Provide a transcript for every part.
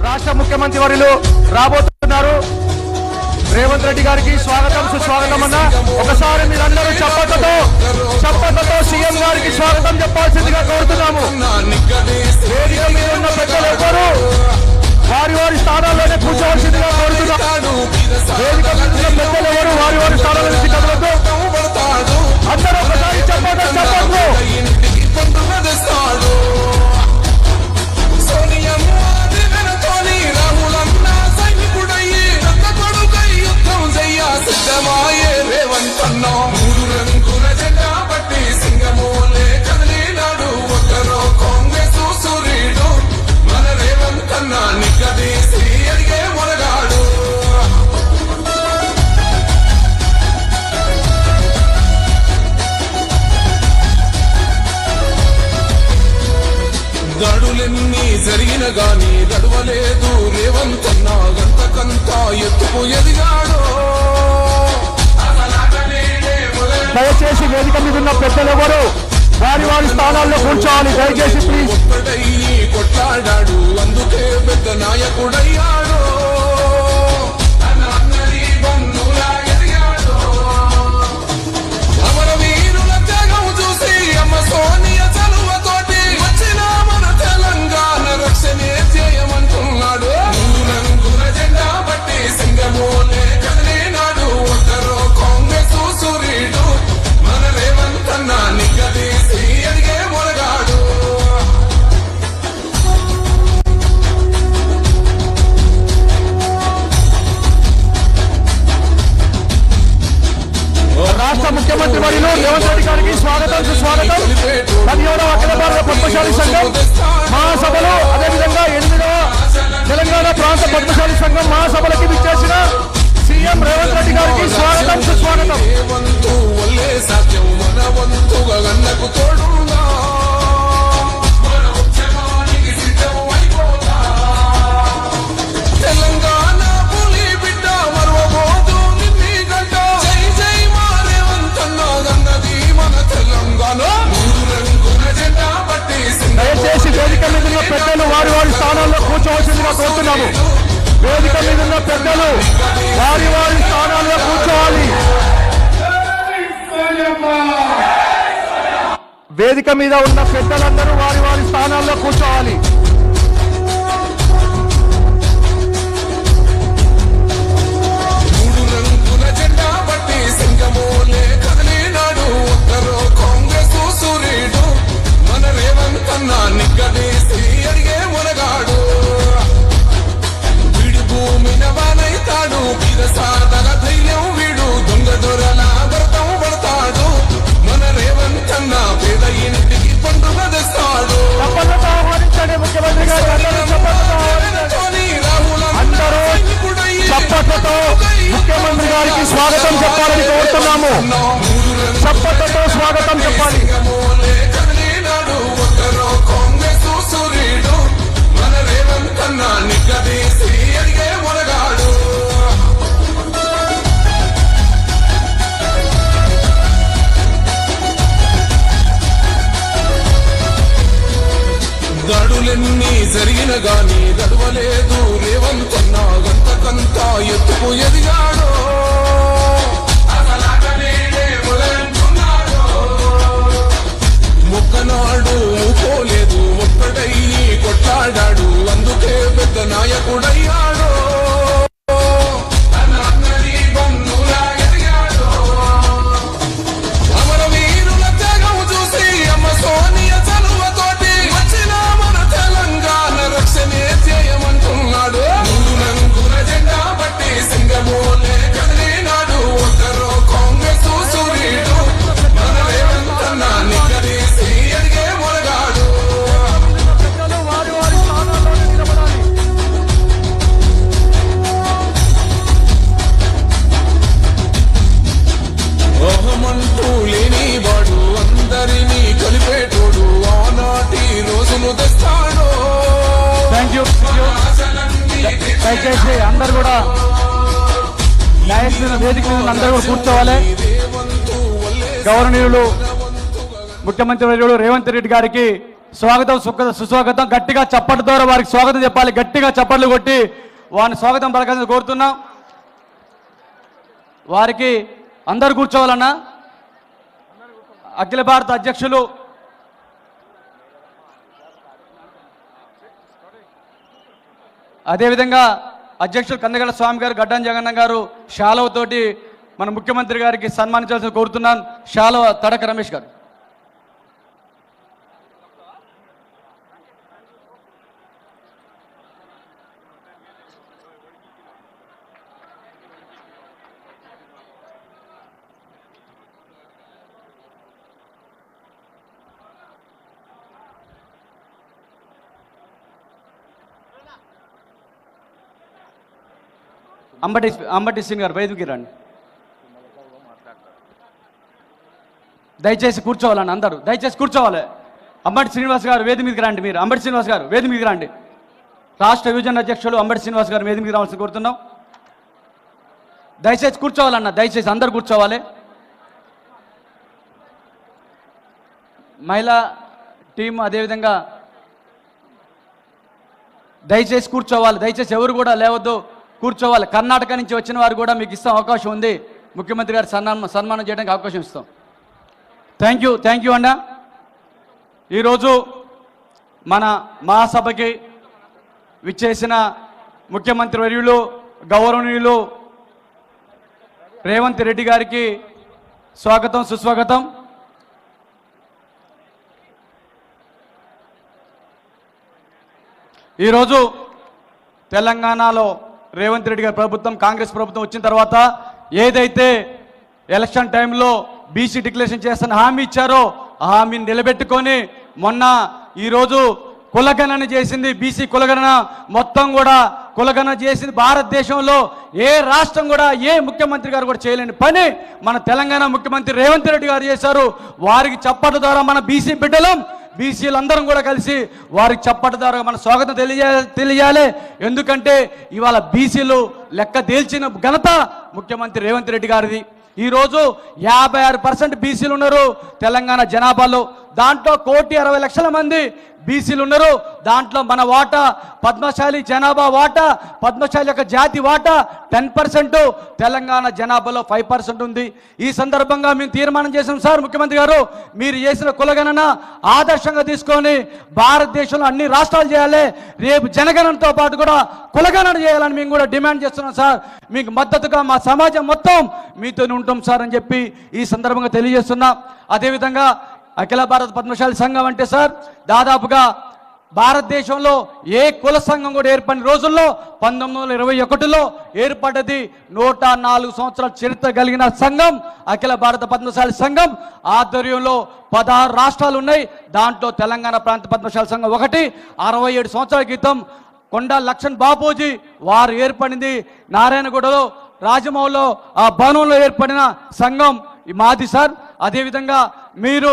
రాష్ట్ర ముఖ్యమంత్రి వర్యులు రాబోతున్నారు. రేవంత్ రెడ్డి గారికి స్వాగతం సుస్వాగతం అన్న. ఒకసారి మీరందరూ చప్పట్లతో సీఎం గారికి స్వాగతం చెప్పాల్సిందిగా కోరుతున్నాము. వేదిక మీద ఉన్న పెద్దలు ఎవ్వరూ వారి వారి స్థానాల్లోనే కూర్చోవలసిందిగా కోరుతున్నాము. వేదిక మీద ఉన్న పెద్దలు ఎవరు వారి వారి స్థానాల నుంచి కదలొద్దు. అందరూ ఒకసారి చప్పట్లు. గడులెన్ని జరిగిన గాని గడవలేదు రేవంత్ అన్న గంతకంతా ఎత్తుకు ఎదిగాడు. దయచేసి వేదిక మీద ఉన్న పెద్దలు ఎవరు వారి వారి స్థానాల్లో కూర్చోవాలి. దయచేసి ప్లీజ్. ఒక్కడయ్యి కొట్లాడాడు అందుకే పెద్ద నాయకుడయ్యాడు. అమరవీరుల త్యాగం చూసి అమ్మ సోనియా చలువతోటి వచ్చిన మన తెలంగాణ రక్షణే చేయమంటున్నాడు. రంగుల జెండా బట్టి సింగమోలే కదిలినాడు. ఒక్కరో కాంగ్రెస్ సూర్యుడు మన రేవంత్ అన్న నిగ్గదీసి అడిగే మొరగాడు. రాష్ట్ర ముఖ్యమంత్రి వర్యులు రేవంత్ రెడ్డి గారికి స్వాగతం సుస్వాగతం. 17వ అఖిల భారత పద్మశాలి సంఘం మహాసభలు, అదేవిధంగా 8వ తెలంగాణ ప్రాంత పద్మశాలి సంఘం మహాసభలకి విచ్చేసిన సీఎం రేవంత్ రెడ్డి గారికి స్వాగతం సుస్వాగతం. తెలంగాణ పులి బిడ్డ మరవబోదు నిన్ని గంట. జై జై మా రేవంత్ అన్న గన్నది మన తెలంగాణ. రంగుల జెండా బట్టి దయచేసి వేదిక మీద ఉన్న పెద్దలు వారి వారి స్థానాల్లో కూర్చోవలసిందిగా కోరుతున్నాము. వేదిక మీద ఉన్న పెద్దలు వారి వారి స్థానాల్లో కూర్చోవాలి. వేదిక మీద ఉన్న పెద్దలందరూ వారి వారి స్థానాల్లో కూర్చోవాలి. రంగుల జెండా బట్టి సింగమోలే కదిలినాడు. ఒక్కరో కాంగ్రెస్ సూర్యుడు మన రేవంత్ అన్న నిగ్గదీసి అడిగే మొరగాడు. వీడు భూమిన వానైతాడు. వీర సాధన ధైర్యం వీడు. దొంగ దొరల భరతం పడతాడు. మన రేవంత్ అన్న పేద ఇంటికి పండుగ తెస్తాడు. చప్పట్లతో ఆహ్వానించండి ముఖ్యమంత్రి గారు. అందరూ చప్పట్లతో ముఖ్యమంత్రి గారికి స్వాగతం చెప్పాలని కోరుతున్నాము. చప్పట్లతో స్వాగతం చెప్పాలి. కాంగ్రెస్ సూర్యుడు మన రేవంత్ అన్న నిగ్గదీసి అడిగే మొరగాడు. గడులెన్ని జరిగిన గాని గడవలేదు రేవంత్ అన్న గంతకంతా ఎత్తుకు ఎదిగాడు. మొక్కనాడు పోలేదు ఒక్కడయ్యి కొట్లాడాడు అందుకే పెద్ద నాయకుడయ్యాడు. అమరవీరుల త్యాగం చూసి అమ్మ సోనియా చలువతోటి వచ్చిన మన తెలంగాణ రక్షణే చేయమంటున్నాడు. రంగుల జెండా బట్టి సింగమోలే కదిలినాడు. ఒక్కరో కాంగ్రెస్ సూర్యుడు మన రేవంత్ అన్న నిగ్గదీసి అడిగే మొరగాడు. వారి వారి స్థానాల్లోనే నిలబడాలి. ఓహమంటూ లేని వాడు అందరినీ కలిపేటోడు. ఆనాటి రోజులు తెస్తాడు. దయచేసి అందరు కూడా వేదిక మీద అందరూ కూడా కూర్చోవాలి. గౌరవనీయులు ముఖ్యమంత్రి వర్యులు రేవంత్ రెడ్డి గారికి స్వాగతం సుస్వాగతం. గట్టిగా చప్పట్ల ద్వారా వారికి స్వాగతం చెప్పాలి. గట్టిగా చప్పట్లు కొట్టి వారిని స్వాగతం పలకాలని కోరుతున్నాం. వారికి అందరు కూర్చోవాలన్నా. అఖిల భారత అధ్యక్షులు అదేవిధంగా అధ్యక్షులు కందగల స్వామి గారు, గడ్డం జగన్న గారు శాలువతోటి మన ముఖ్యమంత్రి గారికి సన్మానించాల్సి కోరుతున్నాను. శాలువ తడక రమేష్ గారు. అంబటి సింగ్ గారు వేదికకి రండి. దయచేసి కూర్చోవాలండి. అందరూ దయచేసి కూర్చోవాలి. అంబటి శ్రీనివాస్ గారు వేది మీదకి రండి. మీరు అంబటి శ్రీనివాస్ గారు వేది మీదకి రండి. రాష్ట్ర విభజన అధ్యక్షులు అంబటి శ్రీనివాస్ గారు వేది మీదకి రావాల్సి కోరుతున్నాం. దయచేసి కూర్చోవాలన్న. దయచేసి అందరు కూర్చోవాలి. మహిళా టీం అదేవిధంగా దయచేసి కూర్చోవాలి. దయచేసి ఎవరు కూడా లేవద్దు, కూర్చోవాలి. కర్ణాటక నుంచి వచ్చిన వారు కూడా మీకు ఇస్తాం అవకాశం ఉంది. ముఖ్యమంత్రి గారు సన్మానం చేయడానికి అవకాశం ఇస్తాం. థ్యాంక్ యూ అన్న. ఈరోజు మన మహాసభకి విచ్చేసిన ముఖ్యమంత్రి వర్యులు గౌరవనీయులు రేవంత్ రెడ్డి గారికి స్వాగతం సుస్వాగతం. ఈరోజు తెలంగాణలో రేవంత్ రెడ్డి గారి ప్రభుత్వం, కాంగ్రెస్ ప్రభుత్వం వచ్చిన తర్వాత ఏదైతే ఎలక్షన్ టైంలో బీసీ డిక్లరేషన్ చేస్తున్న హామీ ఇచ్చారో ఆ హామీని నిలబెట్టుకొని మొన్న ఈరోజు కులగణన చేసింది. బీసీ కులగణన మొత్తం కూడా కులగణన చేసింది. భారతదేశంలో ఏ రాష్ట్రం కూడా ఏ ముఖ్యమంత్రి గారు కూడా చేయలేని పని మన తెలంగాణ ముఖ్యమంత్రి రేవంత్ రెడ్డి గారు చేశారు. వారికి చప్పట్ల ద్వారా మన బీసీ బిడ్డలం, బీసీలందరం కూడా కలిసి వారికి చప్పట్ల ద్వారా మన స్వాగతం తెలియాలి. ఎందుకంటే ఇవాళ బీసీలు లెక్క తేల్చిన ఘనత ముఖ్యమంత్రి రేవంత్ రెడ్డి గారిది. ఈరోజు 56% బీసీలు ఉన్నారు తెలంగాణ జనాభాలో. దాంట్లో 1,60,00,000 మంది బీసీలు ఉన్నారు. దాంట్లో మన వాటా పద్మశాలి జనాభా వాటా, పద్మశాలి యొక్క జాతి వాటా 10%, తెలంగాణ జనాభాలో 5% ఉంది. ఈ సందర్భంగా మేము తీర్మానం చేసాం సార్. ముఖ్యమంత్రి గారు మీరు చేసిన కులగణన ఆదర్శంగా తీసుకొని భారతదేశంలో అన్ని రాష్ట్రాలు చేయాలి. రేపు జనగణనతో పాటు కూడా కులగణన చేయాలని మేము కూడా డిమాండ్ చేస్తున్నాం సార్. మీకు మద్దతుగా మా సమాజం మొత్తం మీతో ఉంటాం సార్ అని చెప్పి ఈ సందర్భంగా తెలియజేస్తున్నాం. అదేవిధంగా అఖిల భారత పద్మశాలి సంఘం అంటే సార్ దాదాపుగా భారతదేశంలో ఏ కుల సంఘం కూడా ఏర్పడిన రోజుల్లో 1921లో ఏర్పడ్డది. 104 సంవత్సరాల చరిత్ర కలిగిన సంఘం అఖిల భారత పద్మశాలి సంఘం. ఆధ్వర్యంలో 16 రాష్ట్రాలు ఉన్నాయి. దాంట్లో తెలంగాణ ప్రాంత పద్మశాలి సంఘం ఒకటి. 67 సంవత్సరాల క్రితం కొండా లక్ష్మణ్ బాపూజీ వారు ఏర్పడింది నారాయణగూడలో రాజమౌళిలో ఆ భవనంలో ఏర్పడిన సంఘం మాది సార్. అదేవిధంగా మీరు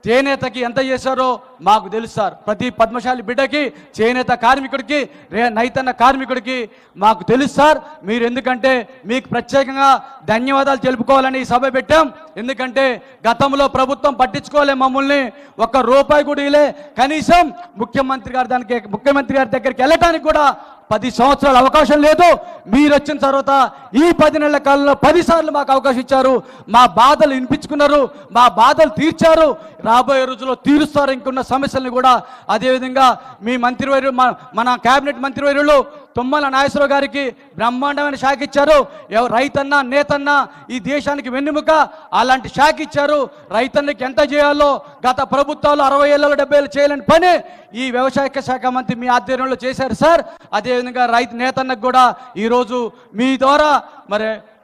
చేనేతకి ఎంత చేశారో మాకు తెలుసు సార్. ప్రతి పద్మశాలి బిడ్డకి, చేనేత కార్మికుడికి, నైతన్న కార్మికుడికి మాకు తెలుసు సార్. మీరు ఎందుకంటే మీకు ప్రత్యేకంగా ధన్యవాదాలు తెలుపుకోవాలని ఈ సభ పెట్టాం. ఎందుకంటే గతంలో ప్రభుత్వం పట్టించుకోలే మమ్మల్ని, ఒక్క రూపాయి కూడా ఇలే. కనీసం ముఖ్యమంత్రి గారి దగ్గరికి వెళ్ళటానికి కూడా 10 సంవత్సరాల అవకాశం లేదు. మీరు వచ్చిన తర్వాత ఈ 10 నెలల కాలంలో 10 సార్లు మాకు అవకాశం ఇచ్చారు. మా బాధలు వినిపించుకున్నారు, మా బాధలు తీర్చారు. రాబోయే రోజుల్లో తీరుస్తారు ఇంకున్న సమస్యలను కూడా. అదేవిధంగా మీ మంత్రివర్యులు, మన కేబినెట్ మంత్రివర్యులు తుమ్మల నాగేశ్వరరావు గారికి బ్రహ్మాండమైన శాఖ ఇచ్చారు. రైతన్న నేతన్న ఈ దేశానికి వెన్నెముక, అలాంటి శాఖ ఇచ్చారు. రైతన్నకి ఎంత చేయాలో గత ప్రభుత్వాలు 60 ఏళ్ళలో 70 ఏళ్ళు చేయలేని పని ఈ వ్యవసాయ శాఖ మంత్రి మీ ఆధ్వర్యంలో చేశారు సార్. అదేవిధంగా రైతు నేతన్నకు కూడా ఈరోజు మీ ద్వారా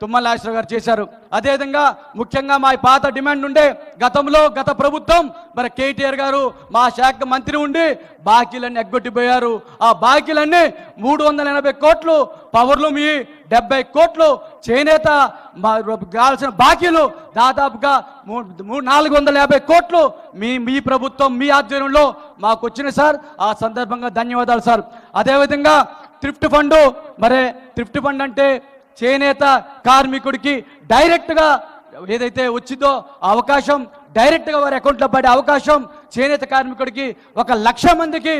తుమ్మల నాగేశ్వరరావు గారు చేశారు. అదేవిధంగా ముఖ్యంగా మా పాత డిమాండ్ ఉండే గతంలో గత ప్రభుత్వం కేటీఆర్ గారు మా శాఖ మంత్రి ఉండి బాకీలన్నీ ఎగ్గొట్టిపోయారు. ఆ బాకీలన్నీ 380 కోట్లు, పవర్లు మీ 70 కోట్లు, చేనేత కావాల్సిన బాకీలు దాదాపుగా 450 కోట్లు మీ ప్రభుత్వం మీ ఆధ్వర్యంలో మాకు వచ్చినాయి సార్. ఆ సందర్భంగా ధన్యవాదాలు సార్. అదేవిధంగా థ్రిఫ్ట్ ఫండ్, థ్రిఫ్ట్ ఫండ్ అంటే చేనేత కార్మికుడికి డైరెక్ట్గా ఏదైతే వచ్చిందో అవకాశం డైరెక్ట్గా వారి అకౌంట్లో పడే అవకాశం చేనేత కార్మికుడికి 1,00,000 మందికి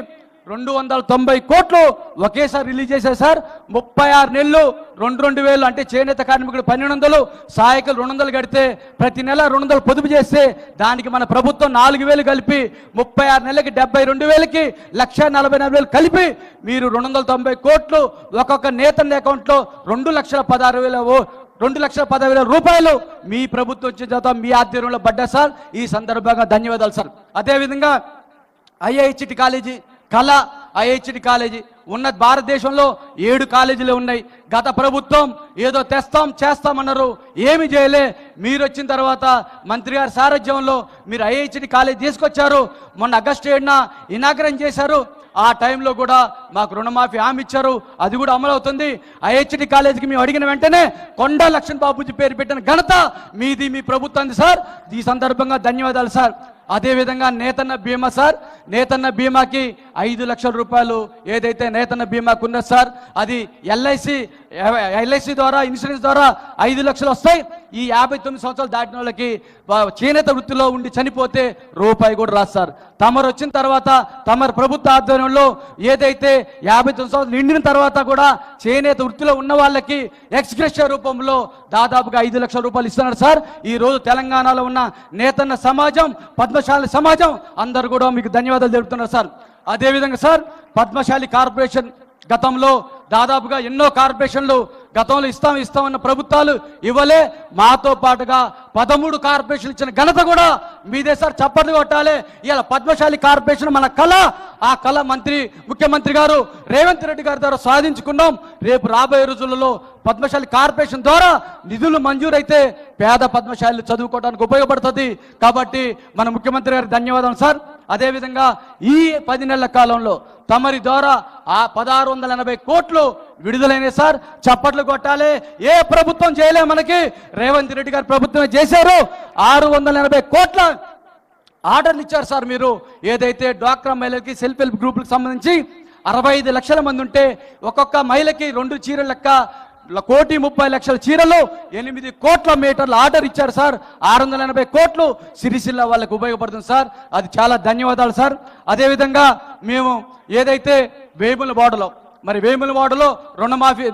290 కోట్లు ఒకేసారి రిలీజ్ చేశారు సార్. 36 నెలలు 2,000 అంటే చేనేత కార్మికుడు 1,200, సహాయకులు 200 కడితే ప్రతి నెల 200 పొదుపు చేస్తే దానికి మన ప్రభుత్వం 4,000 కలిపి 36 నెలలకి 72,000కి 1,44,000 కలిపి మీరు 290 కోట్లు ఒక్కొక్క నేతన్న అకౌంట్లో 2,16,000 రూపాయలు మీ ప్రభుత్వం వచ్చే చేత మీ ఆధ్వర్యంలో పడ్డా సార్. ఈ సందర్భంగా ధన్యవాదాలు సార్. అదేవిధంగా ఐఐహెచ్టి కాలేజీ, కళ ఐఐహెచ్టి కాలేజీ ఉన్న భారతదేశంలో 7 కాలేజీలు ఉన్నాయి. గత ప్రభుత్వం ఏదో తెస్తాం చేస్తామన్నారు, ఏమి చేయలే. మీరు వచ్చిన తర్వాత మంత్రి గారి సారథ్యంలో మీరు ఐఐహెచ్టి కాలేజీ తీసుకొచ్చారు. మొన్న ఆగస్టు 7న ఇనాగ్రేషన్ చేశారు. ఆ టైంలో కూడా మాకు రుణమాఫీ హామీ ఇచ్చారు, అది కూడా అమలు అవుతుంది. ఐహెచ్టి కాలేజీకి మేము అడిగిన వెంటనే కొండా లక్ష్మణ్ బాబుజీ పేరు పెట్టిన ఘనత మీది, మీ ప్రభుత్వానికి సార్. ఈ సందర్భంగా ధన్యవాదాలు సార్. అదేవిధంగా నేతన్న బీమా సార్, నేతన్న బీమాకి 5 లక్షల రూపాయలు ఏదైతే నేతన్న బీమాకు ఉన్నది సార్, అది ఎల్ఐసి ద్వారా ఇన్సూరెన్స్ ద్వారా 5 లక్షలు వస్తాయి. ఈ 59 సంవత్సరాలు దాటిన వాళ్ళకి చేనేత వృత్తిలో ఉండి చనిపోతే రూపాయి కూడా రాదు సార్. తమరు వచ్చిన తర్వాత తమరు ప్రభుత్వ ఆధ్వర్యంలో ఏదైతే 59 సంవత్సరాలు నిండిన తర్వాత కూడా చేనేత వృత్తిలో ఉన్న వాళ్ళకి ఎక్స్గ్రెషియా రూపంలో దాదాపుగా 5 లక్షల రూపాయలు ఇస్తున్నారు సార్. ఈ రోజు తెలంగాణలో ఉన్న నేతన్న సమాజం, పద్మశాలి సమాజం అందరూ కూడా మీకు ధన్యవాదాలు తెలుపుతున్నారు సార్. అదేవిధంగా సార్ పద్మశాలి కార్పొరేషన్ గతంలో దాదాపుగా ఎన్నో కార్పొరేషన్లు గతంలో ఇస్తామన్న ప్రభుత్వాలు ఇవ్వలే. మాతో పాటుగా 13 కార్పొరేషన్లు ఇచ్చిన ఘనత కూడా మీదే సార్. చప్పట్లు కొట్టాలి. ఇలా పద్మశాలి కార్పొరేషన్ మన కళ, ఆ కళ ముఖ్యమంత్రి గారు రేవంత్ రెడ్డి గారి ద్వారా సాధించుకున్నాం. రేపు రాబోయే రోజులలో పద్మశాలి కార్పొరేషన్ ద్వారా నిధులు మంజూరైతే పేద పద్మశాలి చదువుకోవడానికి ఉపయోగపడుతుంది. కాబట్టి మన ముఖ్యమంత్రి గారికి ధన్యవాదాలు సార్. అదేవిధంగా ఈ 10 నెలల కాలంలో తమరి ద్వారా ఆ 1,680 కోట్లు విడుదలైన సార్. చప్పట్లు కొట్టాలి. ఏ ప్రభుత్వం చేయలే, మనకి రేవంత్ రెడ్డి గారి ప్రభుత్వమే చేశారు. 680 కోట్ల ఆర్డర్లు ఇచ్చారు సార్. మీరు ఏదైతే డ్వాక్రా మహిళలకి సెల్ఫ్ హెల్ప్ గ్రూపులకు సంబంధించి 65 లక్షల మంది ఉంటే ఒక్కొక్క మహిళకి 2 చీరల లెక్క 1,30,00,000 చీరలు 8 కోట్ల మీటర్ల ఆర్డర్ ఇచ్చారు సార్. 680 కోట్లు సిరిసిల్ల వాళ్ళకు ఉపయోగపడుతుంది సార్. అది చాలా ధన్యవాదాలు సార్. అదేవిధంగా మేము ఏదైతే వేములవాడలో రుణమాఫీ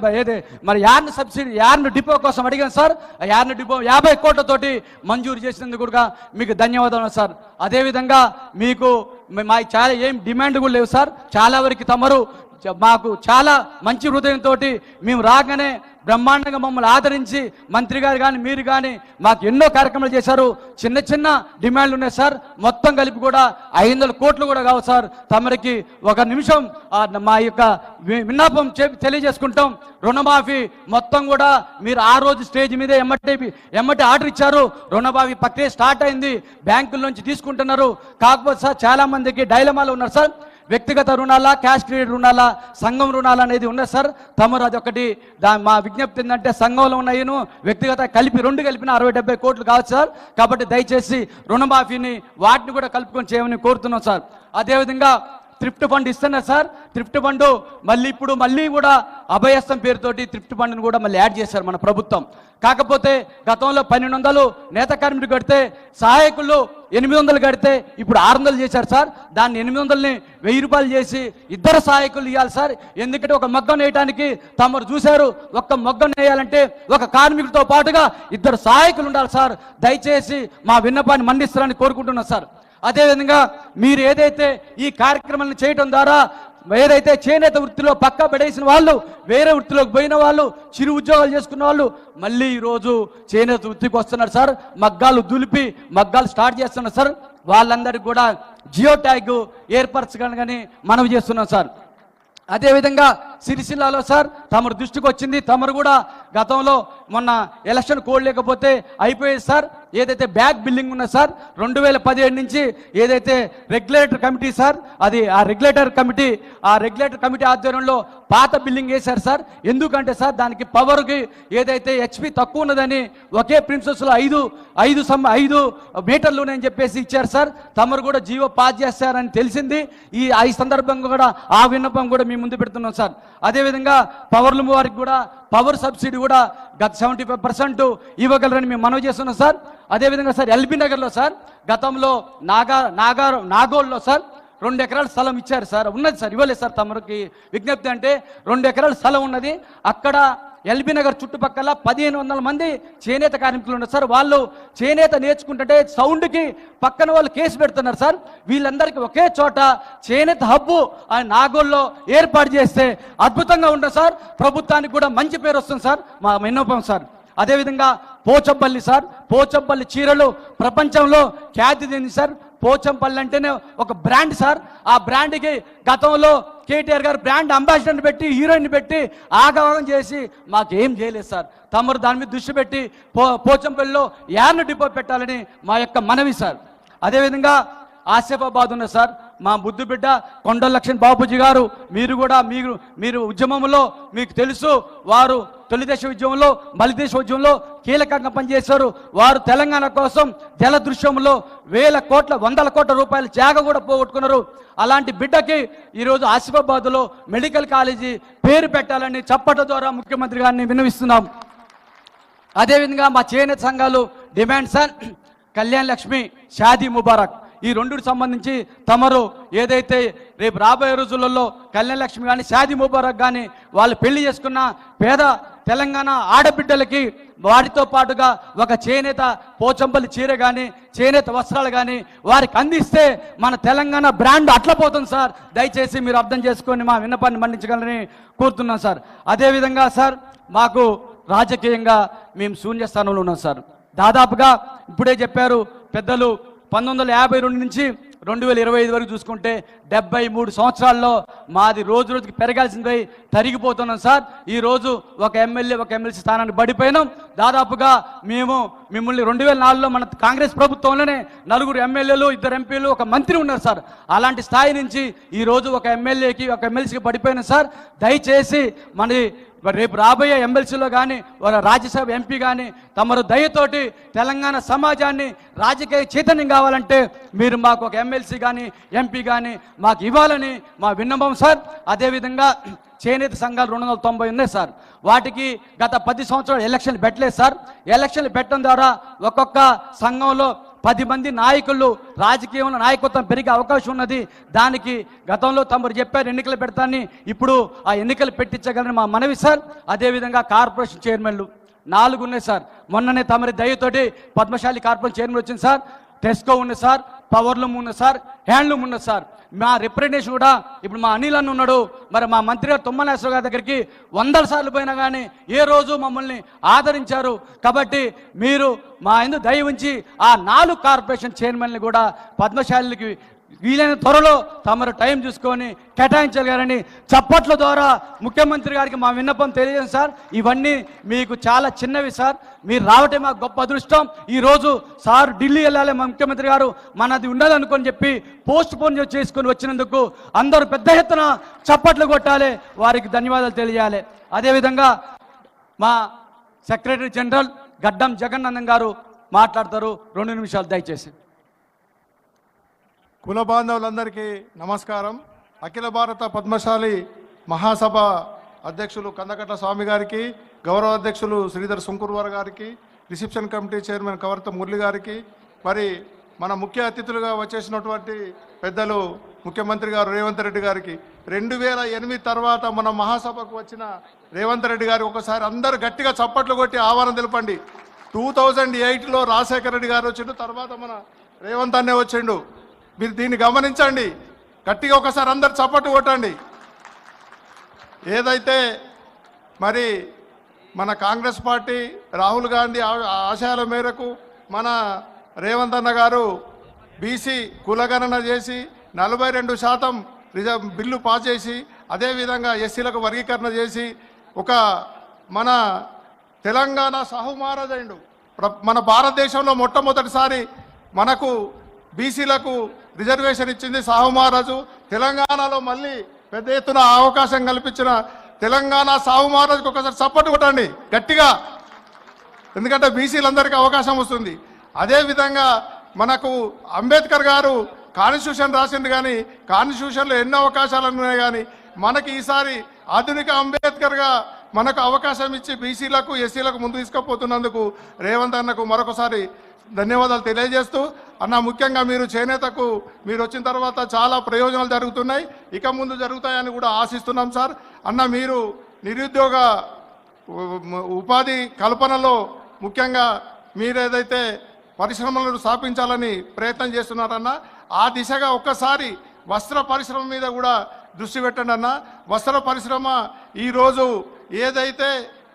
మరి యార్న్ సబ్సిడీ యార్న్ డిపో కోసం అడిగాను సార్. ఆ యార్న్ డిపో 50 కోట్లతోటి మంజూరు చేసినందుకు కూడా మీకు ధన్యవాదాలు సార్. అదేవిధంగా మీకు మా చాలా ఏం డిమాండ్ కూడా లేవు సార్. చాలా వరకు తమరు మాకు చాలా మంచి హృదయంతో మేము రాగానే బ్రహ్మాండంగా మమ్మల్ని ఆదరించి మంత్రి గారు కానీ మీరు కానీ మాకు ఎన్నో కార్యక్రమాలు చేశారు. చిన్న చిన్న డిమాండ్లు ఉన్నాయి సార్. మొత్తం కలిపి కూడా 500 కోట్లు కూడా కావు సార్. తమరికి ఒక నిమిషం మా యొక్క విన్నపం తెలియజేసుకుంటాం. రుణమాఫీ మొత్తం కూడా మీరు ఆ రోజు స్టేజ్ మీదే ఎమ్మటి ఆర్డర్ ఇచ్చారు. రుణమాఫీ ప్రక్రియ స్టార్ట్ అయింది. బ్యాంకుల నుంచి తీసుకుంటున్నారు. కాకపోతే సార్ చాలా మందికి డైలమాలు ఉన్నారు సార్. వ్యక్తిగత రుణాల, క్యాష్ క్రెడిట్ రుణాల, సంఘం రుణాలు అనేది ఉన్నది సార్. తమరు అది ఒకటి మా విజ్ఞప్తి ఏంటంటే సంఘంలో ఉన్నాయను వ్యక్తిగత కలిపి 2 కలిపిన 60-70 కోట్లు కావచ్చు సార్. కాబట్టి దయచేసి రుణమాఫీని వాటిని కూడా కలుపుకొని చేయమని కోరుతున్నాం సార్. అదేవిధంగా థ్రిఫ్ట్ ఫండ్ ఇస్తున్నారు సార్. థ్రిఫ్ట్ ఫండ్ మళ్ళీ కూడా అభయస్థం పేరుతోటి థ్రిఫ్ట్ ఫండ్ని కూడా మళ్ళీ యాడ్ చేశారు మన ప్రభుత్వం. కాకపోతే గతంలో 1,200 నేత కార్మికులు కడితే సహాయకులు 800 కడితే ఇప్పుడు 600 చేశారు సార్. దాన్ని 800ని 1000 రూపాయలు చేసి 2 సహాయకులు ఇవ్వాలి సార్. ఎందుకంటే ఒక మగ్గం వేయడానికి తమరు చూశారు. ఒక్క మగ్గం వేయాలంటే ఒక కార్మికుడితో పాటుగా 2 సహాయకులు ఉండాలి సార్. దయచేసి మా విన్నపాన్ని మన్నిస్తారని కోరుకుంటున్నాం సార్. అదేవిధంగా మీరు ఏదైతే ఈ కార్యక్రమాలను చేయడం ద్వారా ఏదైతే చేనేత వృత్తిలో పక్కా పడేసిన వాళ్ళు, వేరే వృత్తిలోకి పోయిన వాళ్ళు, చిరు ఉద్యోగాలు చేసుకున్న వాళ్ళు మళ్ళీ ఈరోజు చేనేత వృత్తికి వస్తున్నారు సార్. మగ్గాలు దులిపి మగ్గాలు స్టార్ట్ చేస్తున్నారు సార్. వాళ్ళందరికీ కూడా జియో ట్యాగ్ ఏర్పరచగలని మనవి చేస్తున్నాం సార్. అదేవిధంగా సిరిసిల్లాలో సార్ తమరు దృష్టికి వచ్చింది. తమరు కూడా గతంలో మొన్న ఎలక్షన్ కోడ్ లేకపోతే అయిపోయేది సార్. ఏదైతే బ్యాక్ బిల్లింగ్ ఉన్నది సార్ 2017 నుంచి ఏదైతే రెగ్యులేటర్ కమిటీ సార్, అది ఆ రెగ్యులేటర్ కమిటీ ఆధ్వర్యంలో పాత బిల్లింగ్ వేశారు సార్. ఎందుకంటే సార్ దానికి పవర్కి ఏదైతే హెచ్పి తక్కువ ఉన్నదని ఒకే ప్రిన్సెస్లో 5 మీటర్లు అని చెప్పేసి ఇచ్చారు సార్. తమరు కూడా జీవో పాస్ చేస్తారని తెలిసింది. ఈ సందర్భంగా కూడా ఆ విన్నపం కూడా మీ ముందు పెడుతున్నాం సార్. అదేవిధంగా పవర్లు వారికి కూడా పవర్ సబ్సిడీ కూడా గత 75% ఇవ్వగలరని మేము మనవి చేస్తున్నాం సార్. అదేవిధంగా సార్ ఎల్బీ నగర్లో సార్ గతంలో నాగోల్లో సార్ 2 ఎకరాల స్థలం ఇచ్చారు సార్, ఉన్నది సార్, ఇవ్వలేదు సార్. తమరికి విజ్ఞప్తి అంటే 2 ఎకరాల స్థలం ఉన్నది. అక్కడ ఎల్బీ నగర్ చుట్టుపక్కల 1500 మంది చేనేత కార్మికులు ఉన్నారు సార్. వాళ్ళు చేనేత నేర్చుకుంటుంటే సౌండ్కి పక్కన వాళ్ళు కేసు పెడుతున్నారు సార్. వీళ్ళందరికీ ఒకే చోట చేనేత హబ్బు అని నాగోల్లో ఏర్పాటు చేస్తే అద్భుతంగా ఉంటుంది సార్. ప్రభుత్వానికి కూడా మంచి పేరు వస్తుంది సార్, మా విన్నపం సార్. అదేవిధంగా పోచంపల్లి సార్, పోచంపల్లి చీరలు ప్రపంచంలో ఖ్యాతి చెంది సార్. పోచంపల్లి అంటేనే ఒక బ్రాండ్ సార్. ఆ బ్రాండ్కి గతంలో కేటీఆర్ గారు బ్రాండ్ అంబాసిడర్ని పెట్టి హీరోయిన్ పెట్టి ఆగమనం చేసి మాకేం చేయలేదు సార్. తమరు దాని మీద దృష్టి పెట్టి పోచంపల్లిలో యార్న్ డిపో పెట్టాలని మా యొక్క మనవి సార్. అదేవిధంగా ఆసిఫాబాద్ ఉన్న సార్, మా బుద్ధు బిడ్డ కొండల లక్ష్మణ్ బాబుజీ గారు, మీరు ఉద్యమంలో మీకు తెలుసు, వారు తొలిదేశ ఉద్యమంలో మలిదేశ ఉద్యమంలో కీలకంగా పనిచేశారు. వారు తెలంగాణ కోసం జల దృశ్యంలో 100 కోట్ల రూపాయల జాగ కూడా పోగొట్టుకున్నారు. అలాంటి బిడ్డకి ఈరోజు ఆసిఫాబాద్లో మెడికల్ కాలేజీ పేరు పెట్టాలని చప్పట్ల ద్వారా ముఖ్యమంత్రి గారిని విన్నవిస్తున్నాం. అదేవిధంగా మా చేనేత సంఘాలు డిమాండ్ సార్, కళ్యాణ్ లక్ష్మి, షాదీ ముబారక్, ఈ రెండుకి సంబంధించి తమరు ఏదైతే రేపు రాబోయే రోజులలో కళ్యాణ లక్ష్మి కానీ షాదీ ముబారక్ కానీ వాళ్ళు పెళ్లి చేసుకున్న పేద తెలంగాణ ఆడబిడ్డలకి వాటితో పాటుగా ఒక చేనేత పోచంపల్లి చీర కానీ చేనేత వస్త్రాలు కానీ వారికి అందిస్తే మన తెలంగాణ బ్రాండ్ అట్లపోతుంది సార్. దయచేసి మీరు అర్థం చేసుకొని మా విన్నపాన్ని మన్నించగలని కోరుతున్నాం సార్. అదేవిధంగా సార్, మాకు రాజకీయంగా మేము శూన్య స్థానంలో ఉన్నాం సార్. దాదాపుగా ఇప్పుడే చెప్పారు పెద్దలు, 1952 నుంచి 2025 వరకు చూసుకుంటే 73 సంవత్సరాల్లో మాది రోజు రోజుకి పెరగాల్సింది తరిగిపోతున్నాం సార్. ఈరోజు ఒక ఎమ్మెల్యే ఒక ఎమ్మెల్సీ స్థానానికి పడిపోయినాం. దాదాపుగా మేము మిమ్మల్ని 2004లో మన కాంగ్రెస్ ప్రభుత్వంలోనే 4 ఎమ్మెల్యేలు 2 ఎంపీలు ఒక మంత్రి ఉన్నారు సార్. అలాంటి స్థాయి నుంచి ఈరోజు ఒక ఎమ్మెల్యేకి ఒక ఎమ్మెల్సీకి పడిపోయినాం సార్. దయచేసి రేపు రాబోయే ఎమ్మెల్సీలో కానీ రాజ్యసభ ఎంపీ కానీ తమరు దయతోటి తెలంగాణ సమాజాన్ని రాజకీయ చైతన్యం కావాలంటే మీరు మాకు ఒక ఎమ్మెల్సీ కానీ ఎంపీ కానీ మాకు ఇవ్వాలని మా విన్నపం సార్. అదేవిధంగా చేనేత సంఘాలు 290 ఉన్నాయి సార్. వాటికి గత 10 సంవత్సరాలు ఎలక్షన్లు పెట్టలేదు సార్. ఎలక్షన్లు పెట్టడం ద్వారా ఒక్కొక్క సంఘంలో 10 మంది నాయకులు రాజకీయంలో నాయకత్వం పెరిగే అవకాశం ఉన్నది. దానికి గతంలో తమరు చెప్పారు ఎన్నికలు పెడతానని, ఇప్పుడు ఆ ఎన్నికలు పెట్టించగలని మా మనవి సార్. అదేవిధంగా కార్పొరేషన్ చైర్మన్లు 4 ఉన్నాయి సార్. మొన్ననే తమరి దయతోటి పద్మశాలి కార్పొరేషన్ చైర్మన్ వచ్చింది సార్. టెస్కో ఉంది సార్, పవర్లూమ్ ఉంది సార్, హ్యాండ్లూమ్ ఉన్నది సార్. మా రిప్రజెంటేషన్ కూడా ఇప్పుడు మా అనిల్ అన్న ఉన్నాడు. మరి మా మంత్రి గారు తుమ్మనేశ్వర గారి దగ్గరికి 100 సార్లు పోయినా కానీ ఏ రోజు మమ్మల్ని ఆదరించారు. కాబట్టి మీరు మా ఎందుకు దయ ఉంచి ఆ 4 కార్పొరేషన్ చైర్మన్లు కూడా పద్మశాలికి వీలైన త్వరలో తమరు టైం చూసుకొని కేటాయించగలరని చప్పట్ల ద్వారా ముఖ్యమంత్రి గారికి మా విన్నపం తెలియజేయం సార్. ఇవన్నీ మీకు చాలా చిన్నవి సార్. మీరు రావటే మాకు గొప్ప అదృష్టం. ఈరోజు సార్ ఢిల్లీ వెళ్ళాలి, మా ముఖ్యమంత్రి గారు మనది ఉండదనుకొని చెప్పి పోస్ట్ పోన్ చేసుకొని వచ్చినందుకు అందరూ పెద్ద ఎత్తున చప్పట్లు కొట్టాలి, వారికి ధన్యవాదాలు తెలియాలి. అదేవిధంగా మా సెక్రటరీ జనరల్ గడ్డం జగన్నాథం గారు మాట్లాడతారు. 2 నిమిషాలు దయచేసి. కుల బాంధవులందరికీ నమస్కారం. అఖిల భారత పద్మశాలి మహాసభ అధ్యక్షులు కందకట్ల స్వామి గారికి, గౌరవ అధ్యక్షులు శ్రీధర్ సుంకుర్వార్ గారికి, రిసెప్షన్ కమిటీ చైర్మన్ కవర్త మురళి గారికి, మరి మన ముఖ్య అతిథులుగా వచ్చేసినటువంటి పెద్దలు ముఖ్యమంత్రి గారు రేవంత్ రెడ్డి గారికి, 2008 తర్వాత మన మహాసభకు వచ్చిన రేవంత్ రెడ్డి గారికి ఒకసారి అందరూ గట్టిగా చప్పట్లు కొట్టి ఆహ్వానం తెలపండి. 2008లో రాజశేఖర రెడ్డి గారు వచ్చిండు, తర్వాత మన రేవంత్ అన్నే వచ్చిండు. మీరు దీన్ని గమనించండి, గట్టిగా ఒకసారి అందరు చప్పట్లు కొట్టండి. ఏదైతే మరి మన కాంగ్రెస్ పార్టీ రాహుల్ గాంధీ ఆశయాల మేరకు మన రేవంత్ అన్న గారు బీసీ కులగణన చేసి 42% బిల్లు పాస్ చేసి, అదేవిధంగా ఎస్సీలకు వర్గీకరణ చేసి ఒక మన తెలంగాణ సాహుమారాజైండు. మన భారతదేశంలో మొట్టమొదటిసారి మనకు బీసీలకు రిజర్వేషన్ ఇచ్చింది సాహుమహారాజు. తెలంగాణలో మళ్ళీ పెద్ద ఎత్తున అవకాశం కల్పించిన తెలంగాణ సాహుమహారాజుకు ఒకసారి సపోర్ట్ కొట్టండి గట్టిగా, ఎందుకంటే బీసీలందరికీ అవకాశం వస్తుంది. అదేవిధంగా మనకు అంబేద్కర్ గారు కాన్స్టిట్యూషన్ రాసింది, కానీ కాన్స్టిట్యూషన్లో ఎన్నో అవకాశాలు ఉన్నాయి, కానీ మనకి ఈసారి ఆధునిక అంబేద్కర్గా మనకు అవకాశం ఇచ్చి బీసీలకు ఎస్సీలకు ముందు తీసుకుపోతున్నందుకు రేవంత్ అన్నకు మరొకసారి ధన్యవాదాలు తెలియజేస్తూ అన్న, ముఖ్యంగా మీరు చేనేతకు మీరు వచ్చిన తర్వాత చాలా ప్రయోజనాలు జరుగుతున్నాయి, ఇక ముందు జరుగుతాయని కూడా ఆశిస్తున్నాం సార్. అన్న, మీరు నిరుద్యోగ ఉపాధి కల్పనలో ముఖ్యంగా మీరు ఏదైతే పరిశ్రమలను స్థాపించాలని ప్రయత్నం చేస్తున్నారన్న, ఆ దిశగా ఒక్కసారి వస్త్ర పరిశ్రమ మీద కూడా దృష్టి పెట్టండి అన్న. వస్త్ర పరిశ్రమ ఈరోజు ఏదైతే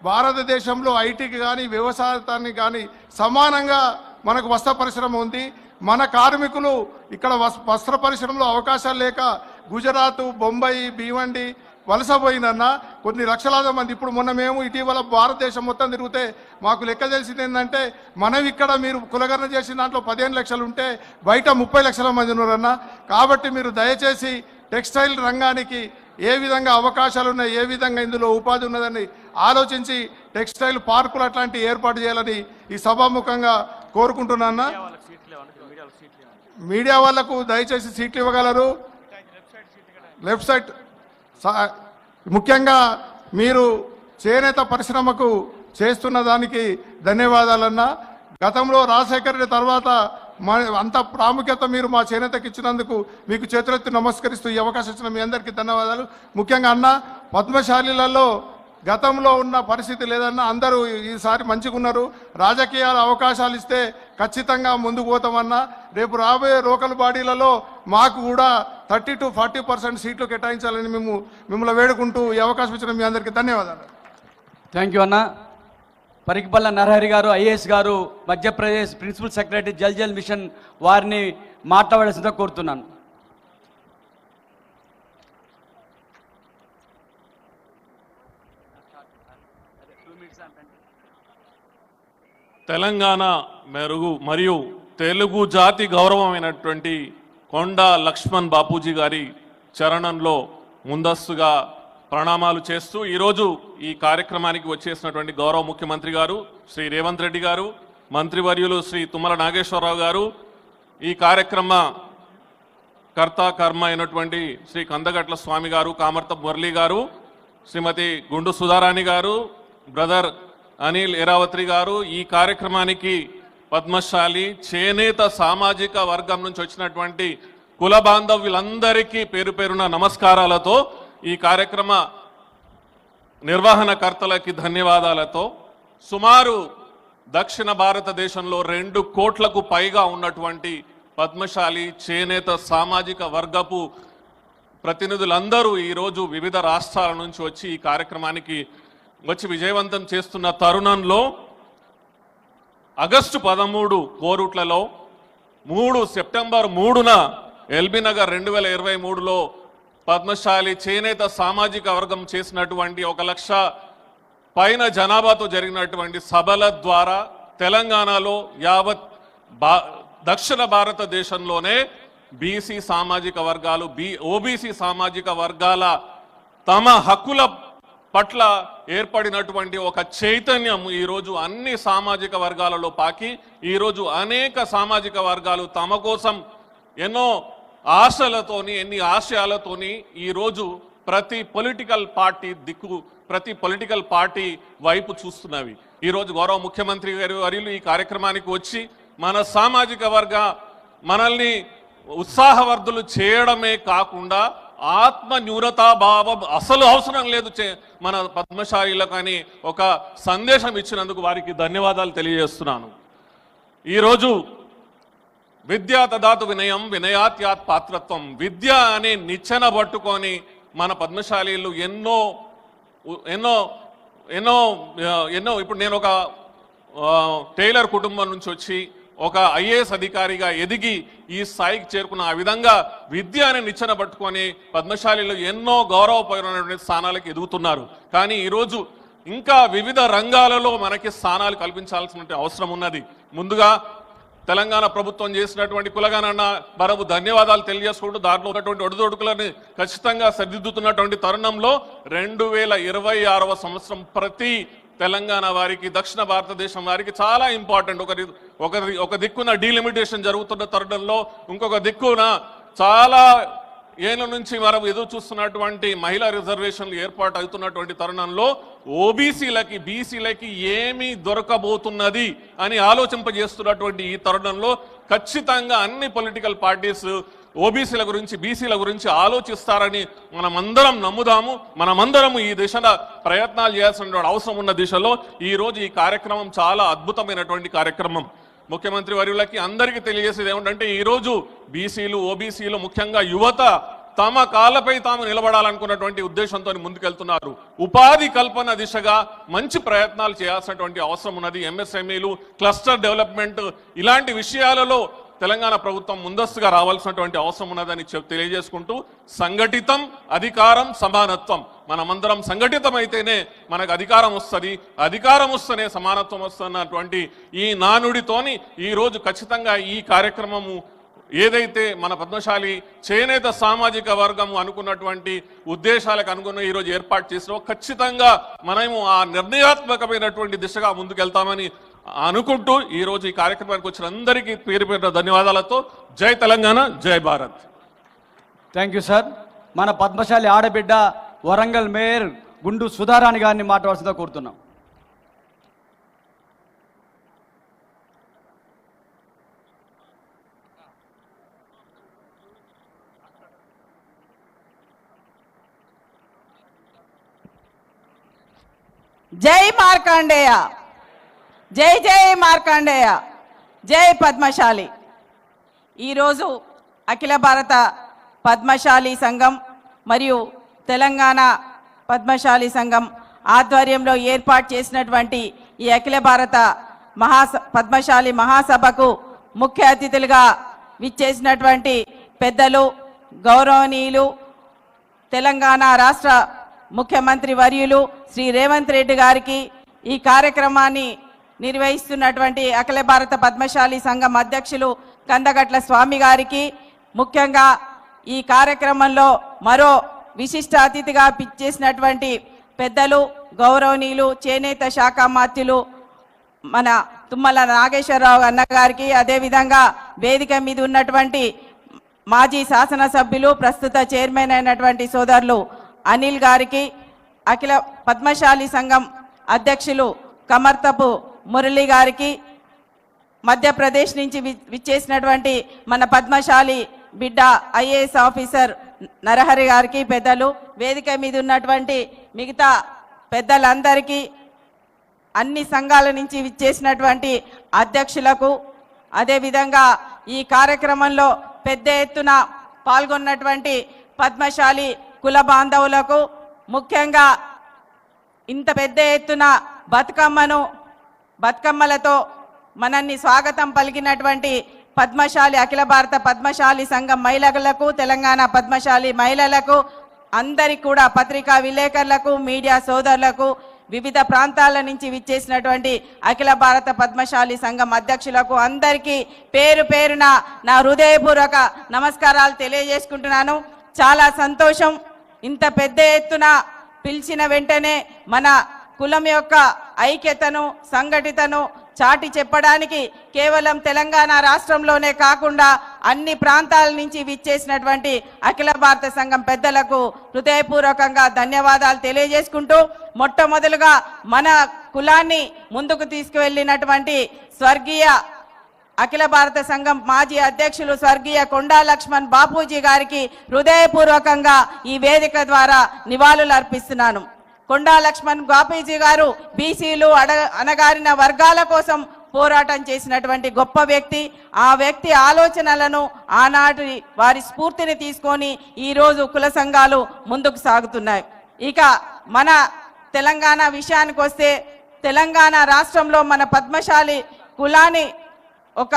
భారతదేశంలో ఐటీకి కానీ వ్యవసాయానికి కానీ సమానంగా మనకు వస్త్ర పరిశ్రమ ఉంది. మన కార్మికులు ఇక్కడ వస్త్ర పరిశ్రమలో అవకాశాలు లేక గుజరాత్, బొంబాయి, భీవండి వలసపోయిందన్న కొన్ని లక్షలాది మంది. ఇప్పుడు మొన్న మేము ఇటీవల భారతదేశం మొత్తం తిరిగితే మాకు లెక్క తెలిసింది ఏంటంటే, మనం ఇక్కడ మీరు కులగణన చేసిన దాంట్లో 15 లక్షలు ఉంటే బయట 30 లక్షల మంది ఉన్నారన్న. కాబట్టి మీరు దయచేసి టెక్స్టైల్ రంగానికి ఏ విధంగా అవకాశాలు ఉన్నాయి, ఏ విధంగా ఇందులో ఉపాధి ఉన్నదని ఆలోచించి టెక్స్టైల్ పార్కులు అట్లాంటివి ఏర్పాటు చేయాలని ఈ సభాముఖంగా కోరుకుంటున్నాను. మీడియా వాళ్లకు దయచేసి సీట్లు ఇవ్వగలరు. లెఫ్ట్ సైడ్ ముఖ్యంగా మీరు చేనేత పరిశ్రమకు చేస్తున్న దానికి ధన్యవాదాలన్నా. గతంలో రాజశేఖర రెడ్డి తర్వాత అంత ప్రాముఖ్యత మీరు మా చేనేతకి ఇచ్చినందుకు మీకు చేతులెత్తి నమస్కరిస్తూ ఈ అవకాశం ఇచ్చిన మీ అందరికీ ధన్యవాదాలు. ముఖ్యంగా అన్న, పద్మశాలీలలో గతంలో ఉన్న పరిస్థితి లేదన్నా, అందరూ ఈసారి మంచిగా ఉన్నారు. రాజకీయాల అవకాశాలు ఇస్తే ఖచ్చితంగా ముందుకు పోతామన్నా. రేపు రాబోయే లోకల్ బాడీలలో మాకు కూడా 30 to 40% సీట్లు కేటాయించాలని మిమ్మల్ని వేడుకుంటూ ఈ అవకాశం ఇచ్చిన మీ అందరికీ ధన్యవాదాలు. థ్యాంక్ యూ అన్న. పరికిపల్ల Narahari garu, IAS garu, Madhya Pradesh principal secretary Jal Jal mission వారిని మాట్లాడాల్సిందిగా కోరుతున్నాను. తెలంగాణ మెరుగు మరియు తెలుగు జాతి గౌరవమైనటువంటి కొండా లక్ష్మణ్ బాపూజీ గారి చరణంలో ముందస్తుగా ప్రణామాలు చేస్తూ ఈరోజు ఈ కార్యక్రమానికి వచ్చేసినటువంటి గౌరవ ముఖ్యమంత్రి గారు శ్రీ రేవంత్ రెడ్డి గారు, మంత్రివర్యులు శ్రీ తుమ్మల నాగేశ్వరరావు గారు, ఈ కార్యక్రమ కర్మ అయినటువంటి శ్రీ కందగట్ల స్వామి గారు, కామర్త మురళి గారు, శ్రీమతి గుండు సుధారాణి గారు, బ్రదర్ అనిల్ ఎరావత్రి గారు, ఈ కార్యక్రమానికి పద్మశాలి చేనేత సామాజిక వర్గం నుంచి వచ్చినటువంటి కుల బాంధవ్యులందరికీ పేరు పేరున నమస్కారాలతో, ఈ కార్యక్రమ నిర్వహణకర్తలకి ధన్యవాదాలతో, సుమారు దక్షిణ భారతదేశంలో 2 కోట్లకు పైగా ఉన్నటువంటి పద్మశాలి చేనేత సామాజిక వర్గపు ప్రతినిధులందరూ ఈరోజు వివిధ రాష్ట్రాల నుంచి వచ్చి ఈ కార్యక్రమానికి వచ్చి విజయవంతం చేస్తున్న తరుణంలో ఆగస్టు 13 కోరుట్లలో, సెప్టెంబర్ 3న ఎల్బీ నగర్ 2023లో పద్మశాలి చేనేత సామాజిక వర్గం చేసినటువంటి 1 లక్ష పైన జనాభాతో జరిగినటువంటి సభల ద్వారా తెలంగాణలో యావత్ దక్షిణ భారతదేశంలోనే బీసీ సామాజిక వర్గాలు, ఓబీసీ సామాజిక వర్గాల తమ హక్కుల పట్ల ఏర్పడినటువంటి ఒక చైతన్యం ఈరోజు అన్ని సామాజిక వర్గాలలో పాకి ఈరోజు అనేక సామాజిక వర్గాలు తమ కోసం ఎన్నో ఆశలతోని, ఎన్ని ఆశయాలతోని ఈరోజు ప్రతి పొలిటికల్ పార్టీ వైపు చూస్తున్నవి. ఈరోజు గౌరవ ముఖ్యమంత్రి గారు వర్యులు ఈ కార్యక్రమానికి వచ్చి మన సామాజిక వర్గ మనల్ని ఉత్సాహవర్ధులు చేయడమే కాకుండా ఆత్మ న్యూనతాభావం అసలు అవసరం లేదు మన పద్మశాలీలకు అని ఒక సందేశం ఇచ్చినందుకు వారికి ధన్యవాదాలు తెలియజేస్తున్నాను. ఈరోజు విద్యా తదాతు వినయం వినయాత్యాత్ పాత్రత్వం, విద్య అనే నిచ్చెన పట్టుకొని మన పద్మశాలీలు ఎన్నో ఎన్నో ఎన్నో ఎన్నో ఇప్పుడు నేను ఒక టైలర్ కుటుంబం నుంచి వచ్చి ఒక ఐఏఎస్ అధికారిగా ఎదిగి ఈ స్థాయికి చేరుకున్న ఆ విధంగా విద్య అనే నిచ్చెన పట్టుకొని పద్మశాలీలు ఎన్నో గౌరవపరమైనటువంటి స్థానాలకు ఎదుగుతున్నారు. కానీ ఈరోజు ఇంకా వివిధ రంగాలలో మనకి స్థానాలు కల్పించాల్సిన అవసరం ఉన్నది. ముందుగా తెలంగాణ ప్రభుత్వం చేసినటువంటి కులగణన బరబు ధన్యవాదాలు తెలియజేసుకుంటూ దాంట్లో ఉన్నటువంటి ఒడిదొడుకులని ఖచ్చితంగా సరిదిద్దుతున్నటువంటి తరుణంలో 2026వ సంవత్సరం ప్రతి తెలంగాణ వారికి, దక్షిణ భారతదేశం వారికి చాలా ఇంపార్టెంట్. ఒక దిక్కున డీలిమిటేషన్ జరుగుతున్న తరుణంలో ఇంకొక దిక్కున చాలా ఏళ్ళ నుంచి మనం ఎదురు చూస్తున్నటువంటి మహిళా రిజర్వేషన్లు ఏర్పాటు అవుతున్నటువంటి తరుణంలో ఓబీసీలకి బీసీలకి ఏమి దొరకబోతున్నది అని ఆలోచింపజేస్తున్నటువంటి ఈ తరుణంలో ఖచ్చితంగా అన్ని పొలిటికల్ పార్టీస్ ఓబీసీల గురించి బీసీల గురించి ఆలోచిస్తారని మనమందరం నమ్ముదాము. మనమందరం ఈ దిశలో ప్రయత్నాలు చేయాల్సిన అవసరం ఉన్న దిశలో ఈరోజు ఈ కార్యక్రమం చాలా అద్భుతమైనటువంటి కార్యక్రమం. ముఖ్యమంత్రి వర్యులకి అందరికీ తెలియజేసేది ఏమిటంటే ఈరోజు బీసీలు ఓబీసీలు ముఖ్యంగా యువత తమ కాళ్ళపై తాము నిలబడాలనుకున్నటువంటి ఉద్దేశంతో ముందుకెళ్తున్నారు. ఉపాధి కల్పన దిశగా మంచి ప్రయత్నాలు చేయాల్సినటువంటి అవసరం ఉన్నది. ఎంఎస్ఎంఈలు, క్లస్టర్ డెవలప్మెంట్ ఇలాంటి విషయాలలో తెలంగాణ ప్రభుత్వం ముందస్తుగా రావాల్సినటువంటి అవసరం ఉన్నదని తెలియజేసుకుంటూ సంఘటితం, అధికారం, సమానత్వం, మనమందరం సంఘటితమైతేనే మనకు అధికారం వస్తుంది, అధికారం వస్తేనే సమానత్వం వస్తున్నటువంటి ఈ నానుడితోని ఈరోజు ఖచ్చితంగా ఈ కార్యక్రమము ఏదైతే మన పద్మశాలి చేనేత సామాజిక వర్గం అనుకున్నటువంటి ఉద్దేశాలకు అనుగుణ ఈరోజు ఏర్పాటు చేసినా ఖచ్చితంగా మనము ఆ నిర్ణయాత్మకమైనటువంటి దిశగా ముందుకెళ్తామని అనుకుంటూ ఈరోజు ఈ కార్యక్రమానికి వచ్చిన అందరికీ పేరు పేరున ధన్యవాదాలతో జై తెలంగాణ, జై భారత్. Thank you sir. మన పద్మశాలి ఆడబిడ్డ వరంగల్ మేయర్ గుండు సుధారాణి గారిని మాట్లాడాల్సిందిగా కోరుతున్నాం. జై మార్కండేయ, జై జై మార్కండేయ, జై పద్మశాలి. ఈరోజు అఖిల భారత పద్మశాలి సంఘం మరియు తెలంగాణ పద్మశాలి సంఘం ఆధ్వర్యంలో ఏర్పాటు చేసినటువంటి ఈ అఖిల భారత పద్మశాలి మహాసభకు ముఖ్య అతిథులుగా విచ్చేసినటువంటి పెద్దలు, గౌరవనీయులు, తెలంగాణ రాష్ట్ర ముఖ్యమంత్రి వర్యులు శ్రీ రేవంత్ రెడ్డి గారికి, ఈ కార్యక్రమాన్ని నిర్వహిస్తున్నటువంటి అఖిల భారత పద్మశాలి సంఘం అధ్యక్షులు కందగట్ల స్వామి గారికి, ముఖ్యంగా ఈ కార్యక్రమంలో మరో విశిష్ట అతిథిగా పిచ్చేసినటువంటి పెద్దలు, గౌరవనీయులు, చేనేత శాఖ మాత్యులు మన తుమ్మల నాగేశ్వరరావు అన్న గారికి, అదేవిధంగా వేదిక మీద ఉన్నటువంటి మాజీ శాసనసభ్యులు, ప్రస్తుత చైర్మన్ అయినటువంటి సోదరులు అనిల్ గారికి, అఖిల పద్మశాలి సంఘం అధ్యక్షులు కమర్తపు మురళి గారికి, మధ్యప్రదేశ్ నుంచి విచ్చేసినటువంటి మన పద్మశాలి బిడ్డ ఐఏఎస్ ఆఫీసర్ నరహరి గారికి, పెద్దలు, వేదిక మీద ఉన్నటువంటి మిగతా పెద్దలందరికీ, అన్ని సంఘాల నుంచి విచ్చేసినటువంటి అధ్యక్షులకు, అదేవిధంగా ఈ కార్యక్రమంలో పెద్ద ఎత్తున పాల్గొన్నటువంటి పద్మశాలి కుల బాంధవులకు, ముఖ్యంగా ఇంత పెద్ద ఎత్తున బతుకమ్మలతో మనల్ని స్వాగతం పలికినటువంటి పద్మశాలి అఖిల భారత పద్మశాలి సంఘం మహిళలకు, తెలంగాణ పద్మశాలి మహిళలకు, అందరికీ కూడా పత్రికా విలేకరులకు, మీడియా సోదరులకు, వివిధ ప్రాంతాల నుంచి విచ్చేసినటువంటి అఖిల భారత పద్మశాలి సంఘం అధ్యక్షులకు అందరికీ పేరు పేరున నా హృదయపూర్వక నమస్కారాలు తెలియజేసుకుంటున్నాను. చాలా సంతోషం. ఇంత పెద్ద ఎత్తున పిలిచిన వెంటనే మన కులం యొక్క ఐక్యతను, సంఘటితను చాటి చెప్పడానికి కేవలం తెలంగాణ రాష్ట్రంలోనే కాకుండా అన్ని ప్రాంతాల నుంచి విచ్చేసినటువంటి అఖిల భారత సంఘం పెద్దలకు హృదయపూర్వకంగా ధన్యవాదాలు తెలియజేసుకుంటూ, మొట్టమొదలుగా మన కులాన్ని ముందుకు తీసుకువెళ్ళినటువంటి స్వర్గీయ అఖిల భారత సంఘం మాజీ అధ్యక్షులు స్వర్గీయ కొండా లక్ష్మణ్ బాపూజీ గారికి హృదయపూర్వకంగా ఈ వేదిక ద్వారా నివాళులు అర్పిస్తున్నాను. కొండా లక్ష్మణ్ బాపూజీ గారు బీసీలు, అణగారిన వర్గాల కోసం పోరాటం చేసినటువంటి గొప్ప వ్యక్తి. ఆ వ్యక్తి ఆలోచనలను, ఆనాటి వారి స్ఫూర్తిని తీసుకొని ఈరోజు కుల సంఘాలు ముందుకు సాగుతున్నాయి. ఇక మన తెలంగాణ విషయానికి వస్తే, తెలంగాణ రాష్ట్రంలో మన పద్మశాలి కులాన్ని ఒక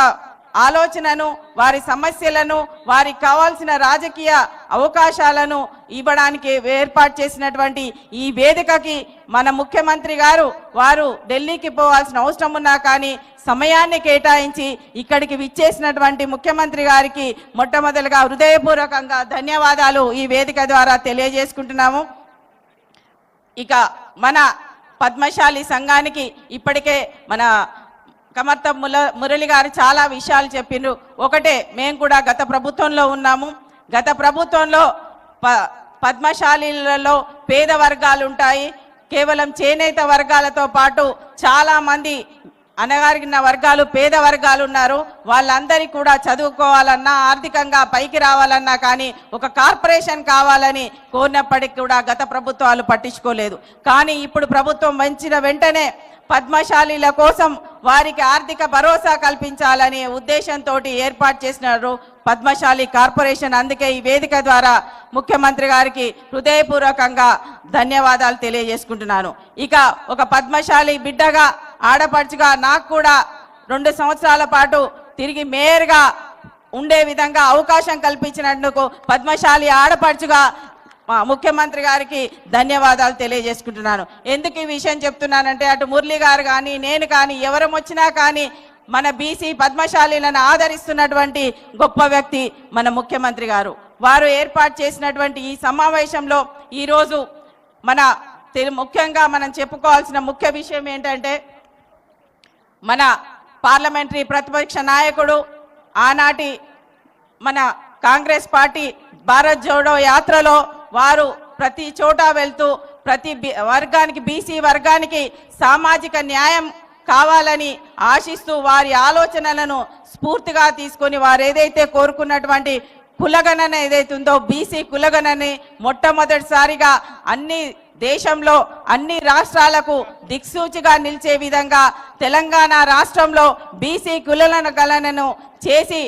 ఆలోచనను, వారి సమస్యలను, వారికి కావాల్సిన రాజకీయ అవకాశాలను ఇవ్వడానికి ఏర్పాటు చేసినటువంటి ఈ వేదికకి మన ముఖ్యమంత్రి గారు వారు ఢిల్లీకి పోవాల్సిన అవసరం ఉన్నా కానీ సమయాన్ని కేటాయించి ఇక్కడికి విచ్చేసినటువంటి ముఖ్యమంత్రి గారికి మొట్టమొదటిగా హృదయపూర్వకంగా ధన్యవాదాలు ఈ వేదిక ద్వారా తెలియజేసుకుంటున్నాము. ఇక మన పద్మశాలి సంఘానికి ఇప్పటికే మన కమర్త మురళి గారు చాలా విషయాలు చెప్పిండ్రు. ఒకటే, మేము కూడా గత ప్రభుత్వంలో ఉన్నాము. గత ప్రభుత్వంలో పద్మశాలీలలో పేద వర్గాలు ఉంటాయి. కేవలం చేనేత వర్గాలతో పాటు చాలా మంది అనగారిన వర్గాలు, పేద వర్గాలు ఉన్నారు. వాళ్ళందరికీ కూడా చదువుకోవాలన్నా, ఆర్థికంగా పైకి రావాలన్నా కానీ ఒక కార్పొరేషన్ కావాలని కోరినప్పటికీ కూడా గత ప్రభుత్వాలు పట్టించుకోలేదు. కానీ ఇప్పుడు ప్రభుత్వం వచ్చిన వెంటనే పద్మశాలీల కోసం వారికి ఆర్థిక భరోసా కల్పించాలనే ఉద్దేశంతో ఏర్పాటు చేసినారు పద్మశాలి కార్పొరేషన్. అందుకే ఈ వేదిక ద్వారా ముఖ్యమంత్రి గారికి హృదయపూర్వకంగా ధన్యవాదాలు తెలియజేసుకుంటున్నాను. ఇక ఒక పద్మశాలి బిడ్డగా, ఆడపడుచుగా నాకు కూడా 2 సంవత్సరాల పాటు తిరిగి మేయర్గా ఉండే విధంగా అవకాశం కల్పించినందుకు పద్మశాలి ఆడపడుచుగా ముఖ్యమంత్రి గారికి ధన్యవాదాలు తెలియజేసుకుంటున్నాను. ఎందుకు ఈ విషయం చెప్తున్నానంటే అటు మురళి గారు కానీ నేను కానీ ఎవరం వచ్చినా కానీ మన బీసీ పద్మశాలీలను ఆదరిస్తున్నటువంటి గొప్ప వ్యక్తి మన ముఖ్యమంత్రి గారు. వారు ఏర్పాటు చేసినటువంటి ఈ సమావేశంలో ఈరోజు ముఖ్యంగా మనం చెప్పుకోవాల్సిన ముఖ్య విషయం ఏంటంటే మన పార్లమెంటరీ ప్రతిపక్ష నాయకుడు, ఆనాటి మన కాంగ్రెస్ పార్టీ భారత్ జోడో యాత్రలో వారు ప్రతి చోట వెళ్తూ ప్రతి వర్గానికి, బీసీ వర్గానికి సామాజిక న్యాయం కావాలని ఆశిస్తూ వారి ఆలోచనలను స్ఫూర్తిగా తీసుకొని వారు ఏదైతే కోరుకున్నటువంటి కులగణన ఏదైతే ఉందో బీసీ కులగణని మొట్టమొదటిసారిగా దేశంలో అన్ని రాష్ట్రాలకు దిక్సూచిగా నిలిచే విధంగా తెలంగాణ రాష్ట్రంలో బీసీ కులగణనను చేసి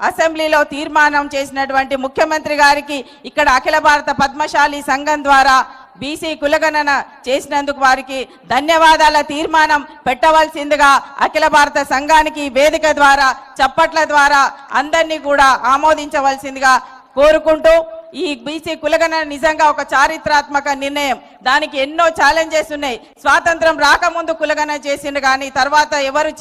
అసెంబ్లీలో తీర్మానం చేసినటువంటి ముఖ్యమంత్రి గారికి ఇక్కడ అఖిల భారత పద్మశాలి సంఘం ద్వారా బీసీ కులగణన చేసినందుకు వారికి ధన్యవాదాల తీర్మానం పెట్టవలసిందిగా అఖిల భారత సంఘానికి వేదిక ద్వారా చప్పట్ల ద్వారా అందరినీ కూడా ఆమోదించవలసిందిగా కోరుకుంటూ, ఈ బీసీ కులగణన నిజంగా ఒక చారిత్రాత్మక నిర్ణయం. దానికి ఎన్నో ఛాలెంజెస్ ఉన్నాయి. స్వాతంత్రం రాకముందు కులగణన చేసిండు కానీ తర్వాత ఎవరు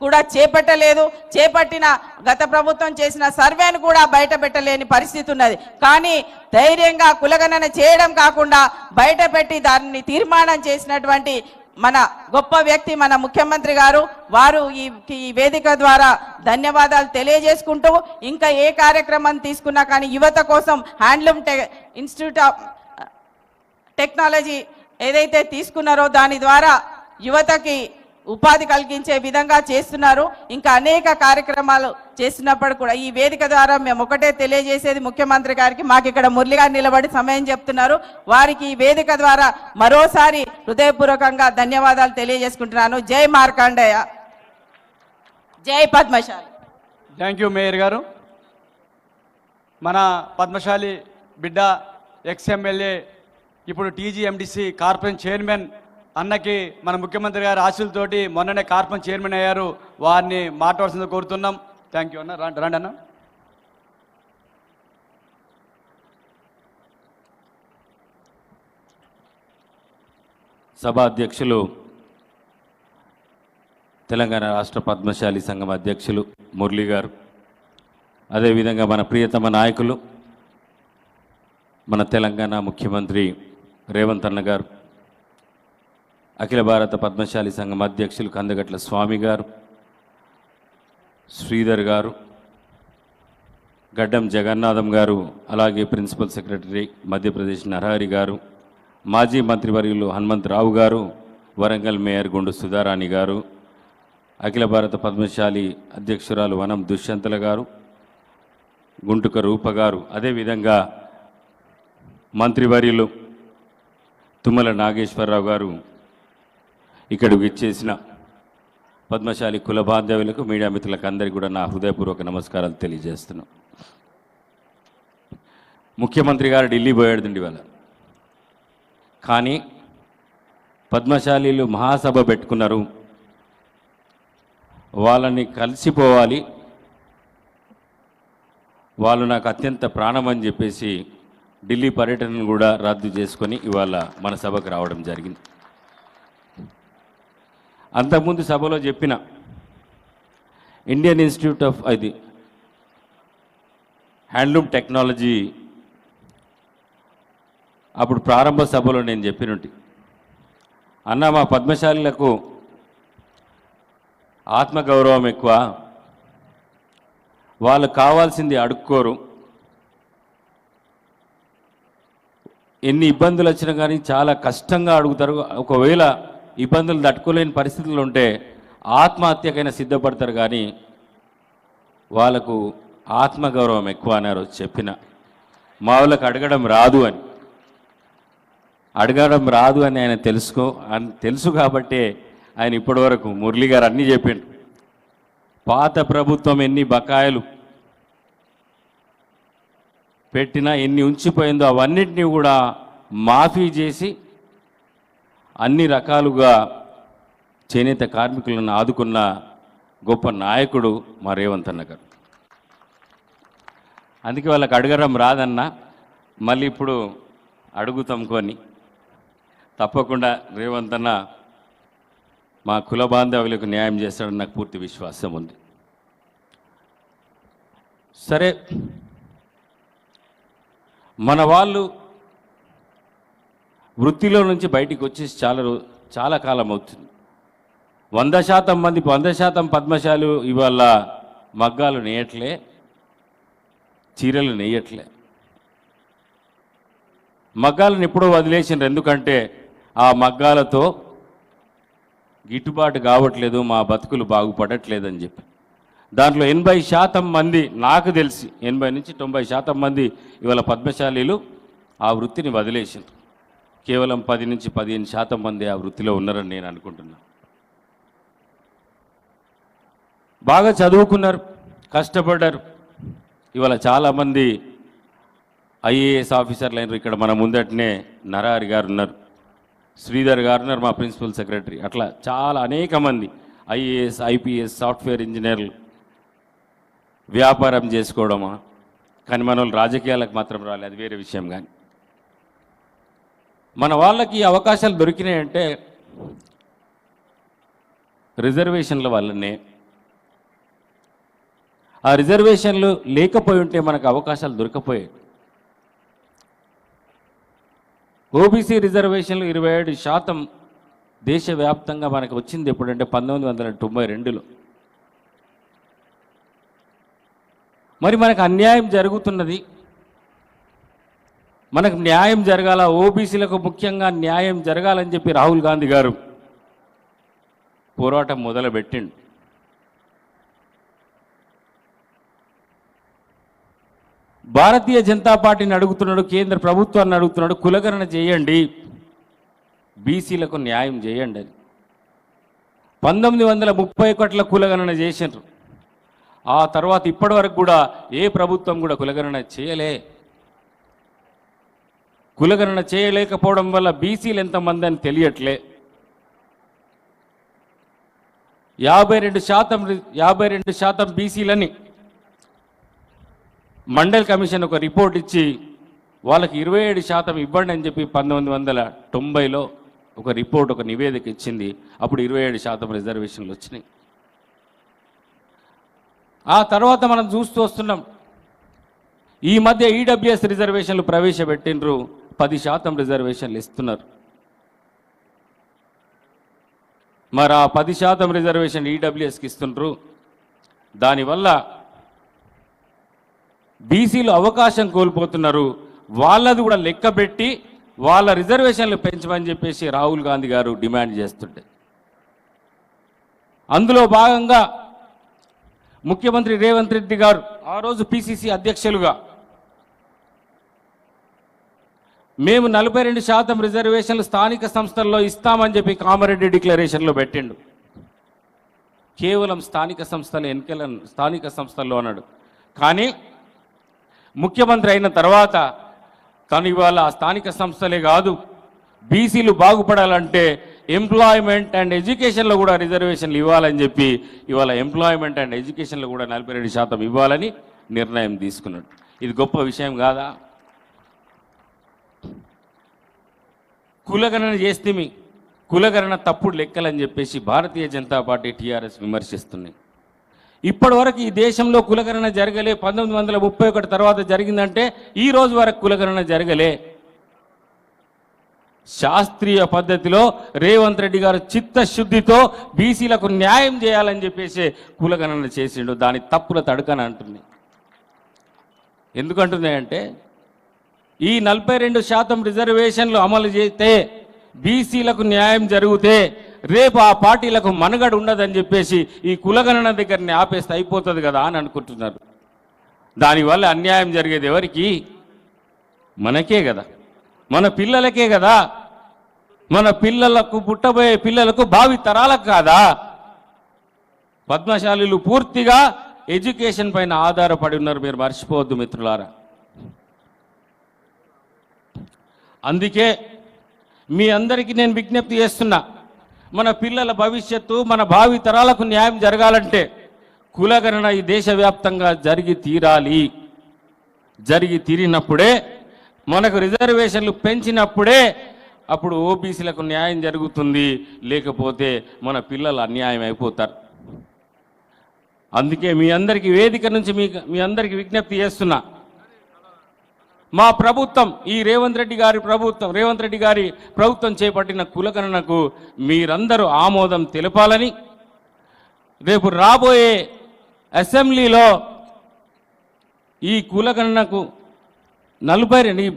కూడా చేపట్టలేదు. చేపట్టిన గత ప్రభుత్వం చేసిన సర్వేను కూడా బయట పెట్టలేని పరిస్థితి ఉన్నది. కానీ ధైర్యంగా కులగణన చేయడం కాకుండా బయట పెట్టి దాన్ని తీర్మానం చేసినటువంటి మన గొప్ప వ్యక్తి మన ముఖ్యమంత్రి గారు. వారు ఈ వేదిక ద్వారా ధన్యవాదాలు తెలియజేసుకుంటూ, ఇంకా ఏ కార్యక్రమం తీసుకున్నా కానీ యువత కోసం హ్యాండ్లూమ్ ఇన్స్టిట్యూట్ ఆఫ్ టెక్నాలజీ ఏదైతే తీసుకున్నారో దాని ద్వారా యువతకి ఉపాధి కలిగించే విధంగా చేస్తున్నారు. ఇంకా అనేక కార్యక్రమాలు చేస్తున్నప్పుడు కూడా ఈ వేదిక ద్వారా మేము ఒకటే తెలియజేసేది ముఖ్యమంత్రి గారికి, మాకు ఇక్కడ మురళి గారు నిలబడి సమయం చెప్తున్నారు, వారికి ఈ వేదిక ద్వారా మరోసారి హృదయపూర్వకంగా ధన్యవాదాలు తెలియజేసుకుంటున్నాను. జై మార్కండేయ, జై పద్మశాలి. థ్యాంక్ యూ మేయర్ గారు. మన పద్మశాలి బిడ్డ ఎక్స్ఎమ్మెల్యే ఇప్పుడు టీజీఎండిసి కార్పొరేషన్ చైర్మన్ అన్నకి మన ముఖ్యమంత్రి గారి ఆశీస్సులతోటి మొన్ననే కార్పొరేషన్ చైర్మన్ అయ్యారు. వారిని మాట్లాడాల్సింది కోరుతున్నాం. థ్యాంక్ యూ అన్న. రండి అన్న. సభా అధ్యక్షులు, తెలంగాణ రాష్ట్ర పద్మశాలి సంఘం అధ్యక్షులు మురళి గారు, అదేవిధంగా మన ప్రియతమ నాయకులు మన తెలంగాణ ముఖ్యమంత్రి రేవంత్ అన్న గారు, అఖిల భారత పద్మశాలి సంఘం అధ్యక్షులు కందగట్ల స్వామి గారు, శ్రీధర్ గారు, గడ్డం జగన్నాథం గారు, అలాగే ప్రిన్సిపల్ సెక్రటరీ మధ్యప్రదేశ్ నరహరి గారు, మాజీ మంత్రివర్యులు హనుమంతరావు గారు, వరంగల్ మేయర్ గుండు సుధారాణి గారు, అఖిల భారత పద్మశాలి అధ్యక్షురాలు వనం దుష్యంతల గారు, గుంటుక రూప గారు, అదేవిధంగా మంత్రివర్యులు తుమ్మల నాగేశ్వరరావు గారు, ఇక్కడికి ఇచ్చేసిన పద్మశాలి కుల బాంధవులకు, మీడియా మిత్రులకు అందరికీ కూడా నా హృదయపూర్వక నమస్కారాలు తెలియజేస్తున్నాం. ముఖ్యమంత్రి గారు ఢిల్లీ పోయాడుదండి ఇవాళ, కానీ పద్మశాలీలు మహాసభ పెట్టుకున్నారు. వాళ్ళని కలిసిపోవాలి, వాళ్ళు నాకు అత్యంత ప్రాణం అని చెప్పేసి ఢిల్లీ పర్యటనను కూడా రద్దు చేసుకొని ఇవాళ మన సభకు రావడం జరిగింది. అంతకుముందు సభలో చెప్పిన Indian institute of handloom technology అప్పుడు ప్రారంభ సభలో నేను చెప్పినట్టు, అన్న మా పద్మశాలీలకు ఆత్మగౌరవం ఎక్కువ, వాళ్ళు కావాల్సింది అడుక్కోరు, ఎన్ని ఇబ్బందులు వచ్చినా కానీ చాలా కష్టంగా అడుగుతారు. ఒకవేళ ఇబ్బందులు తట్టుకోలేని పరిస్థితులు ఉంటే ఆత్మహత్యకైనా సిద్ధపడతారు. కానీ వాళ్ళకు ఆత్మగౌరవం ఎక్కువ అన్నారు. చెప్పిన మా వాళ్ళకి అడగడం రాదు అని ఆయన తెలుసు కాబట్టే ఆయన ఇప్పటివరకు మురళి గారు అన్నీ చెప్పిండు. పాత ప్రభుత్వం ఎన్ని బకాయిలు పెట్టినా ఎన్ని ఉంచిపోయిందో అవన్నిటినీ కూడా మాఫీ చేసి అన్ని రకాలుగా చేనేత కార్మికులను ఆదుకున్న గొప్ప నాయకుడు మా రేవంత్ అన్న గారు. అందుకే వాళ్ళకి అడగడం రాదన్నా, మళ్ళీ ఇప్పుడు అడుగుతాం కొన్ని. తప్పకుండా రేవంత్ అన్న మా కుల బాంధవులకు న్యాయం చేస్తాడని నాకు పూర్తి విశ్వాసం ఉంది. సరే, మన వాళ్ళు వృత్తిలో నుంచి బయటికి వచ్చేసి చాలా కాలం అవుతుంది. 100% మంది 100% పద్మశాలు ఇవాళ మగ్గాలు నేయట్లే, చీరలు నేయట్లే. మగ్గాలను ఎప్పుడో వదిలేసిండ్రు. ఎందుకంటే ఆ మగ్గాలతో గిట్టుబాటు కావట్లేదు, మా బతుకులు బాగుపడట్లేదని చెప్పి. దాంట్లో 80% మంది, నాకు తెలిసి 80 నుంచి 90% మంది ఇవాళ పద్మశాలీలు ఆ వృత్తిని వదిలేసిండ్రు. కేవలం 10 నుంచి 15% మంది ఆ వృత్తిలో ఉన్నారని నేను అనుకుంటున్నాను. బాగా చదువుకున్నారు, కష్టపడ్డారు. ఇవాళ చాలామంది ఐఏఎస్ ఆఫీసర్లు అయినారు. ఇక్కడ మన ముందటనే నరహరి గారు ఉన్నారు, శ్రీధర్ గారు ఉన్నారు, మా ప్రిన్సిపల్ సెక్రటరీ. అట్లా చాలా అనేక మంది ఐఏఎస్, ఐపీఎస్, సాఫ్ట్వేర్ ఇంజనీర్లు వ్యాపారం చేసుకోవడమా. కానీ మన వాళ్ళు రాజకీయాలకు మాత్రం రాలేదు, అది వేరే విషయం. కానీ మన వాళ్ళకి ఈ అవకాశాలు దొరికినాయంటే రిజర్వేషన్ల వల్లనే. ఆ రిజర్వేషన్లు లేకపోయి ఉంటే మనకు అవకాశాలు దొరకపోయాయి. ఓబీసీ రిజర్వేషన్లు 27% దేశవ్యాప్తంగా మనకు వచ్చింది ఎప్పుడంటే 1992లో. మరి మనకు అన్యాయం జరుగుతున్నది, మనకు న్యాయం జరగాల, ఓబీసీలకు ముఖ్యంగా న్యాయం జరగాలని చెప్పి రాహుల్ గాంధీ గారు పోరాటం మొదలుపెట్టిండు. భారతీయ జనతా పార్టీని అడుగుతున్నాడు, కేంద్ర ప్రభుత్వాన్ని అడుగుతున్నాడు, కులగణన చేయండి, బీసీలకు న్యాయం చేయండి అని. 1931 కులగణన చేసిండ్రు. ఆ తర్వాత ఇప్పటి వరకు కూడా ఏ ప్రభుత్వం కూడా కులగణన చేయలే. కులగణన చేయలేకపోవడం వల్ల బీసీలు ఎంతమంది అని తెలియట్లే. 52% బీసీలని మండల్ కమిషన్ ఒక రిపోర్ట్ ఇచ్చి వాళ్ళకి 27% ఇవ్వండి అని చెప్పి 1990లో ఒక రిపోర్ట్, ఒక నివేదిక ఇచ్చింది. అప్పుడు 27% రిజర్వేషన్లు వచ్చినాయి. ఆ తర్వాత మనం చూస్తూ వస్తున్నాం, ఈ మధ్య ఈడబ్ల్యూఎస్ రిజర్వేషన్లు ప్రవేశపెట్టినరు, 10% రిజర్వేషన్లు ఇస్తున్నారు. మరి ఆ 10% రిజర్వేషన్ ఈడబ్ల్యూఎస్కి ఇస్తున్నారు. దానివల్ల బీసీలు అవకాశం కోల్పోతున్నారు. వాళ్ళది కూడా లెక్కబెట్టి వాళ్ళ రిజర్వేషన్లు పెంచమని చెప్పేసి రాహుల్ గాంధీ గారు డిమాండ్ చేస్తుంటే, అందులో భాగంగా ముఖ్యమంత్రి రేవంత్ రెడ్డి గారు ఆ రోజు పిసిసి అధ్యక్షులుగా మేము 42% రిజర్వేషన్లు స్థానిక సంస్థల్లో ఇస్తామని చెప్పి కామారెడ్డి డిక్లరేషన్లో పెట్టిండు. కేవలం స్థానిక సంస్థల ఎన్నికలను స్థానిక సంస్థల్లో అన్నాడు. కానీ ముఖ్యమంత్రి అయిన తర్వాత తను ఇవాళ స్థానిక సంస్థలే కాదు, బీసీలు బాగుపడాలంటే ఎంప్లాయ్మెంట్ అండ్ ఎడ్యుకేషన్లో కూడా రిజర్వేషన్లు ఇవ్వాలని చెప్పి ఇవాళ ఎంప్లాయ్మెంట్ అండ్ ఎడ్యుకేషన్లో కూడా 42% ఇవ్వాలని నిర్ణయం తీసుకున్నాడు. ఇది గొప్ప విషయం కాదా? కులగణన చేస్తే కులగణన తప్పుడు లెక్కలని చెప్పేసి భారతీయ జనతా పార్టీ టీఆర్ఎస్ విమర్శిస్తున్నాయి. ఇప్పటి వరకు ఈ దేశంలో కులగణన జరగలే. 1931 తర్వాత జరిగిందంటే ఈ రోజు వరకు కులగణన జరగలే. శాస్త్రీయ పద్ధతిలో రేవంత్ రెడ్డి గారు చిత్తశుద్ధితో బీసీలకు న్యాయం చేయాలని చెప్పేసి కులగణన చేసిండు. దాని తప్పుల తడుకని అంటుంది. ఎందుకంటున్నాయంటే ఈ 42% రిజర్వేషన్లు అమలు చేస్తే బీసీలకు న్యాయం జరిగితే రేపు ఆ పార్టీలకు మనుగడ ఉండదని చెప్పేసి ఈ కులగణన దగ్గరని ఆపేస్తే అయిపోతుంది కదా అని అనుకుంటున్నారు. దానివల్ల అన్యాయం జరిగేది ఎవరికి? మనకే కదా, మన పిల్లలకే కదా, మన పిల్లలకు పుట్టబోయే పిల్లలకు భావి తరాలకు కాదా? పద్మశాలీలు పూర్తిగా ఎడ్యుకేషన్ పైన ఆధారపడి ఉన్నారు, మీరు మర్చిపోవద్దు మిత్రులారా. అందుకే మీ అందరికీ నేను విజ్ఞప్తి చేస్తున్నా, మన పిల్లల భవిష్యత్తు, మన భావి తరాలకు న్యాయం జరగాలంటే కులగణన ఈ దేశవ్యాప్తంగా జరిగి తీరాలి. జరిగి తీరినప్పుడే, మనకు రిజర్వేషన్లు పెంచినప్పుడే అప్పుడు ఓబీసీలకు న్యాయం జరుగుతుంది, లేకపోతే మన పిల్లలు అన్యాయం అయిపోతారు. అందుకే మీ అందరికీ వేదిక నుంచి మీ అందరికీ విజ్ఞప్తి చేస్తున్నా, మా ప్రభుత్వం, ఈ రేవంత్ రెడ్డి గారి ప్రభుత్వం చేపట్టిన కులగణనకు మీరందరూ ఆమోదం తెలపాలని, రేపు రాబోయే అసెంబ్లీలో ఈ కులగణనకు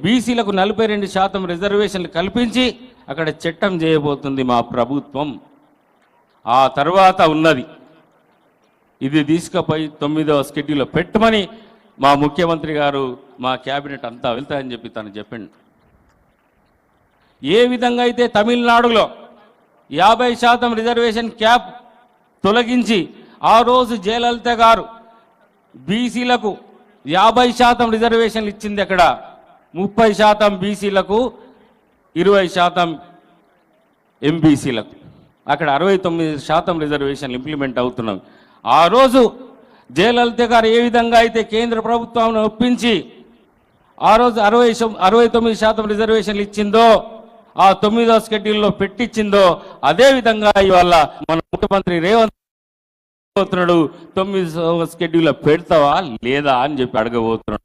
బీసీలకు 42% రిజర్వేషన్లు కల్పించి అక్కడ చట్టం చేయబోతుంది మా ప్రభుత్వం. ఆ తర్వాత ఉన్నది ఇది తీసుకుపోయి 9వ షెడ్యూల్లో పెట్టమని మా ముఖ్యమంత్రి గారు, మా క్యాబినెట్ అంతా వెళ్తాయని చెప్పి తను చెప్పిండు. ఏ విధంగా అయితే తమిళనాడులో 50% రిజర్వేషన్ క్యాప్ తొలగించి ఆ రోజు జయలలిత గారు బీసీలకు 50% రిజర్వేషన్లు ఇచ్చింది, అక్కడ 30% బీసీలకు, 20% ఎంబీసీలకు, అక్కడ 69% రిజర్వేషన్లు ఇంప్లిమెంట్ అవుతున్నాయి. ఆ రోజు జయలలిత గారు ఏ విధంగా అయితే కేంద్ర ప్రభుత్వాన్ని ఒప్పించి ఆ రోజు 69% రిజర్వేషన్లు ఇచ్చిందో, ఆ 9వ షెడ్యూల్లో పెట్టించిందో, అదేవిధంగా ఇవాళ మన ముఖ్యమంత్రి రేవంత్ పోతున్నాడు, 9వ షెడ్యూల్లో పెడతావా లేదా అని చెప్పి అడగబోతున్నాడు.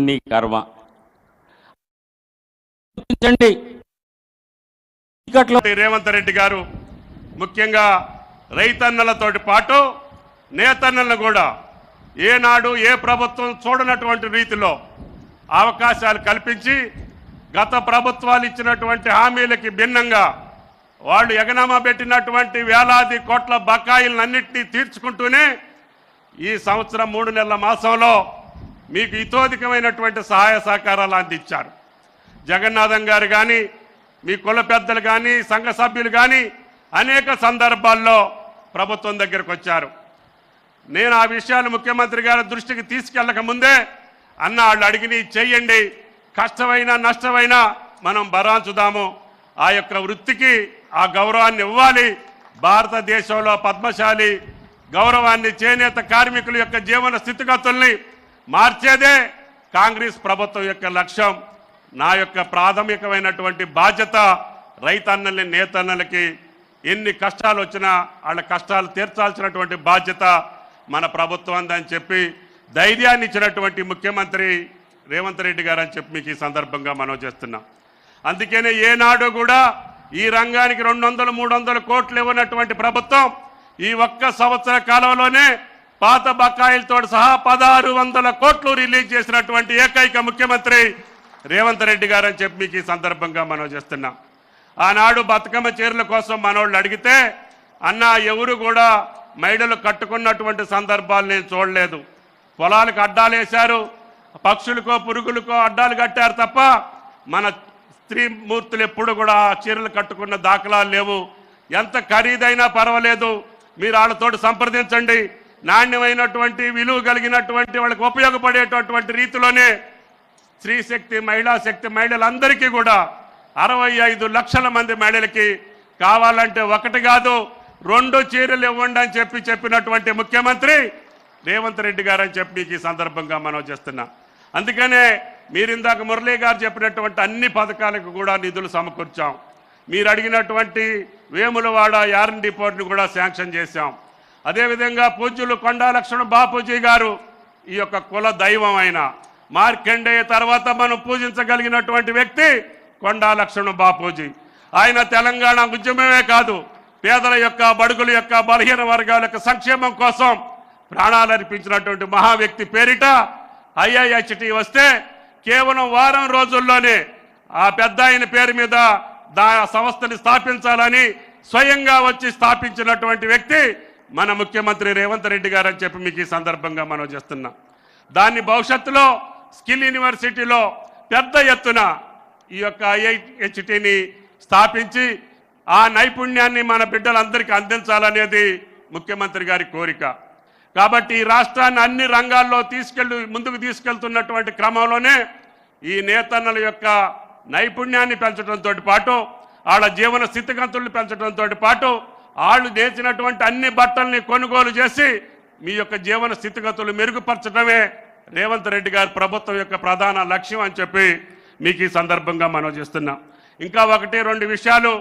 నీ కర్మ. రేవంత్ రెడ్డి గారు ముఖ్యంగా రైతన్నలతోటి పాటు నేతన్నలను కూడా ఏనాడు ఏ ప్రభుత్వం చూడనటువంటి రీతిలో అవకాశాలు కల్పించి గత ప్రభుత్వాలు ఇచ్చినటువంటి హామీలకి భిన్నంగా వాళ్ళు ఎగనామా పెట్టినటువంటి వేలాది కోట్ల బకాయిలన్నింటినీ తీర్చుకుంటూనే ఈ సంవత్సరం 3 నెలల మాసంలో మీకు ఇతోధికమైనటువంటి సహాయ సహకారాలు అందించారు. జగన్నాథం గారు కానీ, మీ కుల పెద్దలు కానీ, సంఘ సభ్యులు కానీ అనేక సందర్భాల్లో ప్రభుత్వం దగ్గరకు వచ్చారు. నేను ఆ విషయాలు ముఖ్యమంత్రి గారి దృష్టికి తీసుకెళ్ళక ముందే అన్న వాళ్ళు అడిగిని చెయ్యండి, కష్టమైనా నష్టమైనా మనం భరాంచుదాము, ఆ యొక్క వృత్తికి ఆ గౌరవాన్ని ఇవ్వాలి. భారతదేశంలో పద్మశాలి గౌరవాన్ని, చేనేత కార్మికుల యొక్క జీవన స్థితిగతుల్ని మార్చేదే కాంగ్రెస్ ప్రభుత్వం యొక్క లక్ష్యం. నా యొక్క ప్రాథమికమైనటువంటి బాధ్యత రైతన్నల్ని, నేతన్నలకి ఎన్ని కష్టాలు వచ్చినా వాళ్ళ కష్టాలు తీర్చాల్సినటువంటి బాధ్యత మన ప్రభుత్వం అని చెప్పి ధైర్యాన్ని ఇచ్చినటువంటి ముఖ్యమంత్రి రేవంత్ రెడ్డి గారు అని చెప్పి మీకు ఈ సందర్భంగా మనవి చేస్తున్నాం. అందుకనే ఏనాడు కూడా ఈ రంగానికి 200-300 కోట్లు ఇవ్వనటువంటి ప్రభుత్వం ఈ ఒక్క సంవత్సర కాలంలోనే పాత బకాయిలతో సహా 1600 కోట్లు రిలీజ్ చేసినటువంటి ఏకైక ముఖ్యమంత్రి రేవంత్ రెడ్డి గారు అని చెప్పి మీకు ఈ సందర్భంగా మనవి చేస్తున్నాం. ఆనాడు బతుకమ్మ చీరల కోసం మనోళ్ళు అడిగితే అన్న ఎవరు కూడా మైడలు కట్టుకున్నటువంటి సందర్భాలు నేను చూడలేదు. పొలాలకు అడ్డాలు వేశారు, పక్షులకో పురుగులకో అడ్డాలు కట్టారు తప్ప మన స్త్రీమూర్తులు ఎప్పుడు కూడా చీరలు కట్టుకున్న దాఖలాలు లేవు. ఎంత ఖరీదైనా పర్వాలేదు, మీరు వాళ్ళతోటి సంప్రదించండి, నాణ్యమైనటువంటి విలువ కలిగినటువంటి వాళ్ళకి ఉపయోగపడేటటువంటి రీతిలోనే స్త్రీశక్తి, మహిళా శక్తి మహిళలందరికీ కూడా 65 లక్షల మంది మహిళలకి కావాలంటే 1 కాదు 2 చీరలు ఇవ్వండి అని చెప్పినటువంటి ముఖ్యమంత్రి రేవంత్ రెడ్డి గారు అని చెప్పి మీకు ఈ సందర్భంగా మనం చేస్తున్నా. అందుకనే మీరు ఇందాక మురళీ గారు చెప్పినటువంటి అన్ని పథకాలకు కూడా నిధులు సమకూర్చాం. మీరు అడిగినటువంటి వేములవాడ యార్న్ డిపోర్ట్ని కూడా శాంక్షన్ చేశాం. అదేవిధంగా పూజ్యులు కొండా లక్ష్మణ బాపూజీ గారు ఈ యొక్క కుల దైవం అయిన మార్కండేయ తర్వాత మనం పూజించగలిగినటువంటి వ్యక్తి కొండా లక్ష్మణ బాపూజీ. ఆయన తెలంగాణ ఉద్యమమే కాదు, పేదల యొక్క, బడుగుల యొక్క, బలహీన వర్గాల యొక్క సంక్షేమం కోసం ప్రాణాలు అర్పించినటువంటి మహా వ్యక్తి పేరిట IIHT వస్తే కేవలం వారం రోజుల్లోనే ఆ పెద్ద ఆయన పేరు మీద సంస్థని స్థాపించాలని స్వయంగా వచ్చి స్థాపించినటువంటి వ్యక్తి మన ముఖ్యమంత్రి రేవంత్ రెడ్డి గారు అని చెప్పి మీకు ఈ సందర్భంగా మనం చేస్తున్నాం. దాన్ని భవిష్యత్తులో స్కిల్ యూనివర్సిటీలో పెద్ద ఎత్తున ఈ యొక్క IIHTని స్థాపించి ఆ నైపుణ్యాన్ని మన బిడ్డలందరికీ అందించాలనేది ముఖ్యమంత్రి గారి కోరిక. కాబట్టి ఈ రాష్ట్రాన్ని అన్ని రంగాల్లో ముందుకు తీసుకెళ్తున్నటువంటి క్రమంలోనే ఈ నేతన్నల యొక్క నైపుణ్యాన్ని పెంచడంతో పాటు వాళ్ళ జీవన స్థితిగతులను పెంచడంతో పాటు వాళ్ళు నేర్చినటువంటి అన్ని బట్టల్ని కొనుగోలు చేసి మీ యొక్క జీవన స్థితిగతులు మెరుగుపరచడమే రేవంత్ రెడ్డి గారి ప్రభుత్వం యొక్క ప్రధాన లక్ష్యం అని చెప్పి మీకు ఈ సందర్భంగా మనం చేస్తున్నాం. ఇంకా 1-2 విషయాలు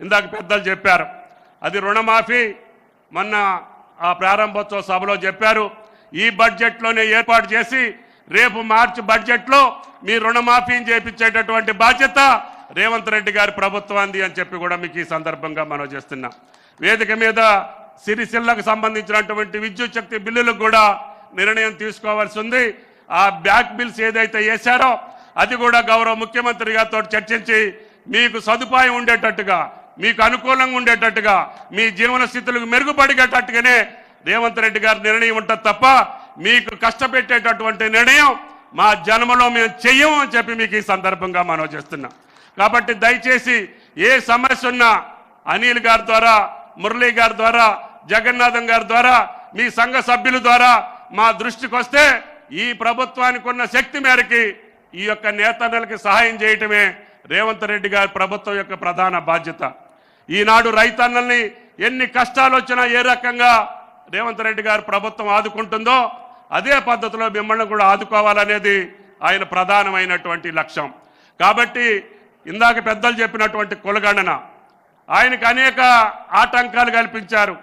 ఇందాక పెద్దలు చెప్పారు. అది రుణమాఫీ. మొన్న ఆ ప్రారంభోత్సవ సభలో చెప్పారు, ఈ బడ్జెట్లోనే ఏర్పాటు చేసి రేపు మార్చి బడ్జెట్లో మీ రుణమాఫీని చేపించేటటువంటి బాధ్యత రేవంత్ రెడ్డి గారి ప్రభుత్వాన్ని అని చెప్పి కూడా మీకు ఈ సందర్భంగా మనం చేస్తున్నాం. వేదిక మీద సిరిసిల్లకు సంబంధించినటువంటి విద్యుత్ శక్తి బిల్లులకు కూడా నిర్ణయం తీసుకోవాల్సి ఉంది. ఆ బ్యాక్ బిల్స్ ఏదైతే వేశారో అది కూడా గౌరవ ముఖ్యమంత్రి గారితో చర్చించి మీకు సదుపాయం ఉండేటట్టుగా, మీకు అనుకూలంగా ఉండేటట్టుగా, మీ జీవన స్థితులకు మెరుగుపడేటట్టుగానే రేవంత్ రెడ్డి గారి నిర్ణయం ఉంటుంది తప్ప మీకు కష్టపెట్టేటటువంటి నిర్ణయం మా జన్మలో మేము చెయ్యము అని చెప్పి మీకు ఈ సందర్భంగా మనం చేస్తున్నాం. కాబట్టి దయచేసి ఏ సమస్య ఉన్నా అనిల్ గారి ద్వారా, మురళీ గారి ద్వారా, జగన్నాథం గారి ద్వారా, మీ సంఘ సభ్యుల ద్వారా మా దృష్టికి వస్తే ఈ ప్రభుత్వానికి ఉన్న శక్తి మేరకి ఈ యొక్క నేతన్నలకి సహాయం చేయటమే రేవంత్ రెడ్డి గారి ప్రభుత్వం యొక్క ప్రధాన బాధ్యత. ఈనాడు రైతన్నల్ని ఎన్ని కష్టాలు వచ్చినా ఏ రకంగా రేవంత్ రెడ్డి గారి ప్రభుత్వం ఆదుకుంటుందో అదే పద్ధతిలో మిమ్మల్ని కూడా ఆదుకోవాలనేది ఆయన ప్రధానమైనటువంటి లక్ష్యం. కాబట్టి ఇందాక పెద్దలు చెప్పినటువంటి కులగణన ఆయనకు అనేక ఆటంకాలు కల్పించారు,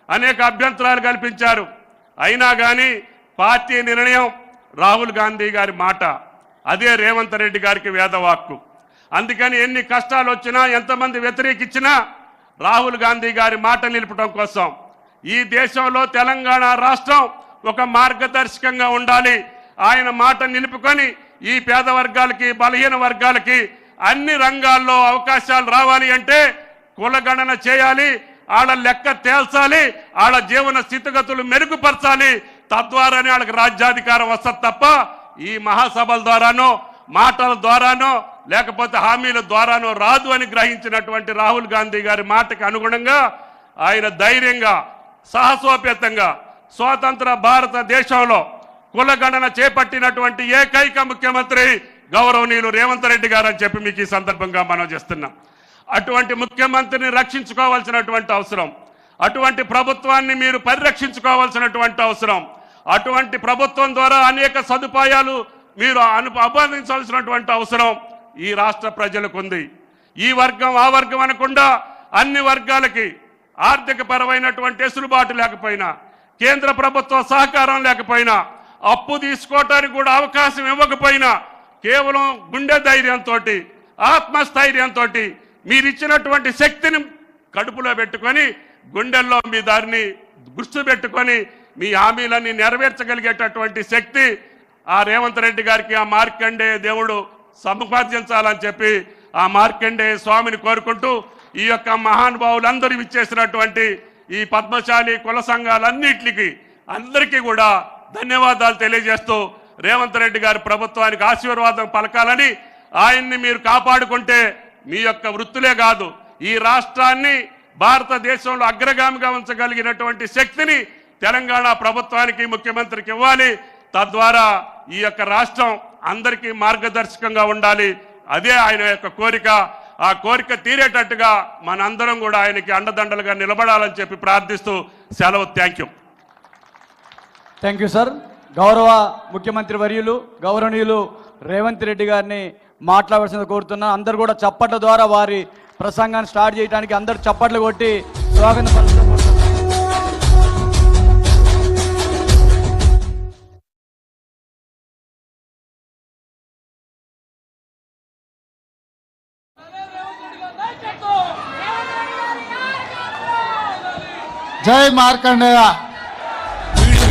అనేక అభ్యంతరాలు కల్పించారు. అయినా కానీ పార్టీ నిర్ణయం, రాహుల్ గాంధీ గారి మాట, అదే రేవంత్ రెడ్డి గారికి వేదవాక్కు. అందుకని ఎన్ని కష్టాలు వచ్చినా, ఎంతమంది వ్యతిరేకించినా రాహుల్ గాంధీ గారి మాట నిలపడం కోసం ఈ దేశంలో తెలంగాణ రాష్ట్రం ఒక మార్గదర్శకంగా ఉండాలి. ఆయన మాట నిలుపుకొని ఈ పేద వర్గాలకి, బలహీన వర్గాలకి అన్ని రంగాల్లో అవకాశాలు రావాలి అంటే కులగణన చేయాలి, వాళ్ళ లెక్క తేల్చాలి, వాళ్ళ జీవన స్థితిగతులు మెరుగుపరచాలి. తద్వారానే వాళ్ళకి రాజ్యాధికారం వస్తుంది తప్ప ఈ మహాసభల ద్వారానో, మాటల ద్వారానో, లేకపోతే హామీల ద్వారానో రాదు అని గ్రహించినటువంటి రాహుల్ గాంధీ గారి మాటకి అనుగుణంగా ఆయన ధైర్యంగా, సాహసోపేతంగా స్వతంత్ర భారతదేశంలో కులగణన చేపట్టినటువంటి ఏకైక ముఖ్యమంత్రి గౌరవనీయులు రేవంత్ రెడ్డి గారు అని చెప్పి మీకు ఈ సందర్భంగా మనం చేస్తున్నాం. అటువంటి ముఖ్యమంత్రిని రక్షించుకోవాల్సినటువంటి అవసరం, అటువంటి ప్రభుత్వాన్ని మీరు పరిరక్షించుకోవాల్సినటువంటి అవసరం, అటువంటి ప్రభుత్వం ద్వారా అనేక సదుపాయాలు మీరు ఆపాదించాల్సినటువంటి అవసరం ఈ రాష్ట్ర ప్రజలకు ఉంది. ఈ వర్గం ఆ వర్గం అనకుండా అన్ని వర్గాలకి ఆర్థిక పరమైనటువంటి వెసులుబాటు లేకపోయినా, కేంద్ర ప్రభుత్వ సహకారం లేకపోయినా, అప్పు తీసుకోవటానికి కూడా అవకాశం ఇవ్వకపోయినా కేవలం గుండె ధైర్యంతో, ఆత్మస్థైర్యంతో మీరిచ్చినటువంటి శక్తిని కడుపులో పెట్టుకొని, గుండెల్లో మీ దారిని గుర్తు పెట్టుకొని మీ హామీలన్నీ నెరవేర్చగలిగేటటువంటి శక్తి ఆ రేవంత్ రెడ్డి గారికి ఆ మార్కండేయ దేవుడు సముపార్జించాలని చెప్పి ఆ మార్కండేయ స్వామిని కోరుకుంటూ ఈ యొక్క మహానుభావులందరూ ఇచ్చేసినటువంటి ఈ పద్మశాలి కుల సంఘాలన్నిటికీ అందరికీ కూడా ధన్యవాదాలు తెలియజేస్తూ రేవంత్ రెడ్డి గారి ప్రభుత్వానికి ఆశీర్వాదం పలకాలని, ఆయన్ని మీరు కాపాడుకుంటే మీ యొక్క వృత్తులే కాదు ఈ రాష్ట్రాన్ని భారతదేశంలో అగ్రగామిగా ఉంచగలిగినటువంటి శక్తిని తెలంగాణ ప్రభుత్వానికి, ముఖ్యమంత్రికి ఇవ్వాలి. తద్వారా ఈ యొక్క రాష్ట్రం అందరికీ మార్గదర్శకంగా ఉండాలి. అదే ఆయన యొక్క కోరిక. ఆ కోరిక తీరేటట్టుగా మనందరం కూడా ఆయనకి అండదండలుగా నిలబడాలని చెప్పి ప్రార్థిస్తూ సెలవు. Thank you sir. గౌరవ ముఖ్యమంత్రి వర్యులు గౌరవనీయులు రేవంత్ రెడ్డి గారిని మాట్లాడాల్సింది కోరుతున్నా. అందరు కూడా చప్పట్ల ద్వారా వారి ప్రసంగాన్ని స్టార్ట్ చేయడానికి అందరు చప్పట్లు కొట్టి స్వాగతం పలుకుతున్నారు. జై మార్కండేయ. వీడు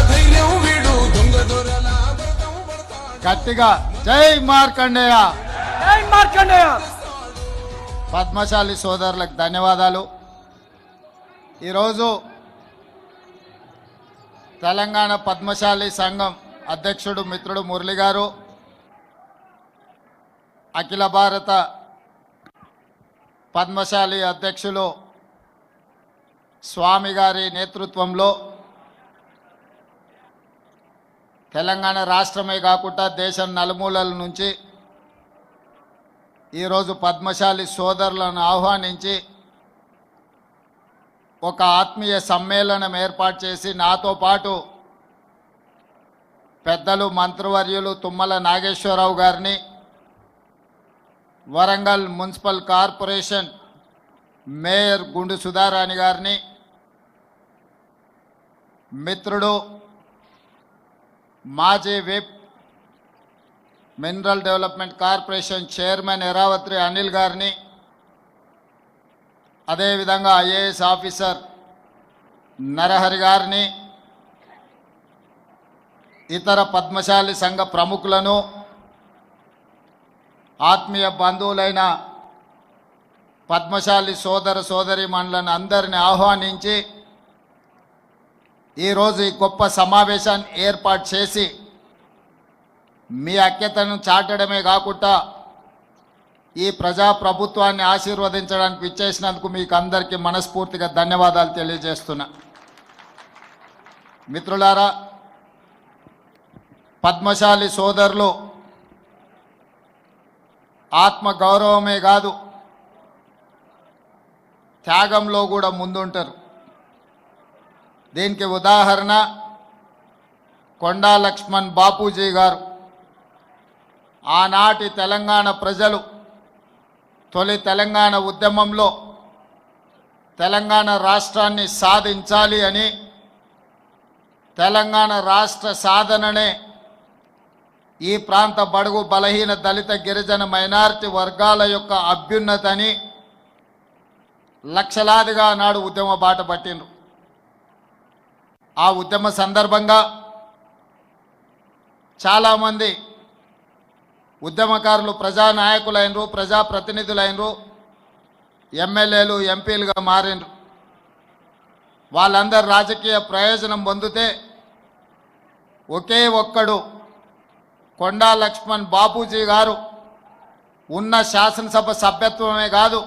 ధైర్యం వీడు దొంగ దొరల గట్టిగా జై మార్కండేయ. జై మార్కండేయ. పద్మశాలి సోదరులకు ధన్యవాదాలు. ఈరోజు తెలంగాణ పద్మశాలి సంఘం అధ్యక్షుడు మిత్రుడు మురళి గారు, అఖిల భారత పద్మశాలి అధ్యక్షులు స్వామి గారి నేతృత్వంలో తెలంగాణ రాష్ట్రమే కాకుండా దేశం నలుమూలల నుంచి ఈరోజు పద్మశాలి సోదరులను ఆహ్వానించి ఒక ఆత్మీయ సమ్మేళనం ఏర్పాటు చేసి నాతో పాటు పెద్దలు మంత్రివర్యులు తుమ్మల నాగేశ్వరరావు గారిని, వరంగల్ మున్సిపల్ కార్పొరేషన్ మేయర్ గుండు సుధారాణి గారిని, మిత్రుడు మాజీ whip mineral development corporation chairman Eravatri Anil గారిని, అదేవిధంగా ఐఏఎస్ ఆఫీసర్ నరహరి గారిని, ఇతర పద్మశాలి సంఘ ప్రముఖులను, ఆత్మీయ బంధువులైన పద్మశాలి సోదర సోదరీమణులను అందరిని ఆహ్వానించి ఈరోజు ఈ గొప్ప సమావేశాన్ని ఏర్పాటు చేసి మీ ఐక్యతను చాటడమే కాకుండా ఈ ప్రజాప్రభుత్వాన్ని ఆశీర్వదించడానికి విచ్చేసినందుకు మీకు అందరికీ మనస్ఫూర్తిగా ధన్యవాదాలు తెలియజేస్తున్నా. మిత్రులారా, పద్మశాలి సోదరులు ఆత్మ గౌరవమే కాదు త్యాగంలో కూడా ముందుంటారు. దీనికి ఉదాహరణ కొండా లక్ష్మణ్ బాపూజీ గారు. ఆనాటి తెలంగాణ ప్రజలు తొలి తెలంగాణ ఉద్యమంలో తెలంగాణ రాష్ట్రాన్ని సాధించాలి అని, తెలంగాణ రాష్ట్ర సాధననే ఈ ప్రాంత బడుగు బలహీన దళిత గిరిజన మైనారిటీ వర్గాల యొక్క అభ్యున్నతని లక్షలాదిగా నాడు ఉద్యమ బాట పట్టిండ్రు. ఆ ఉద్యమ సందర్భంగా చాలామంది ఉద్యమకారులు ప్రజానాయకులైనరు, ప్రజాప్రతినిధులైనరు, ఎమ్మెల్యేలు, ఎంపీలుగా మారినరు. వాళ్ళందరూ రాజకీయ ప్రయోజనం పొందితే ఒకే ఒక్కడు కొండా లక్ష్మణ్ బాపూజీ గారు ఉన్న శాసనసభ సభ్యత్వమే కాదు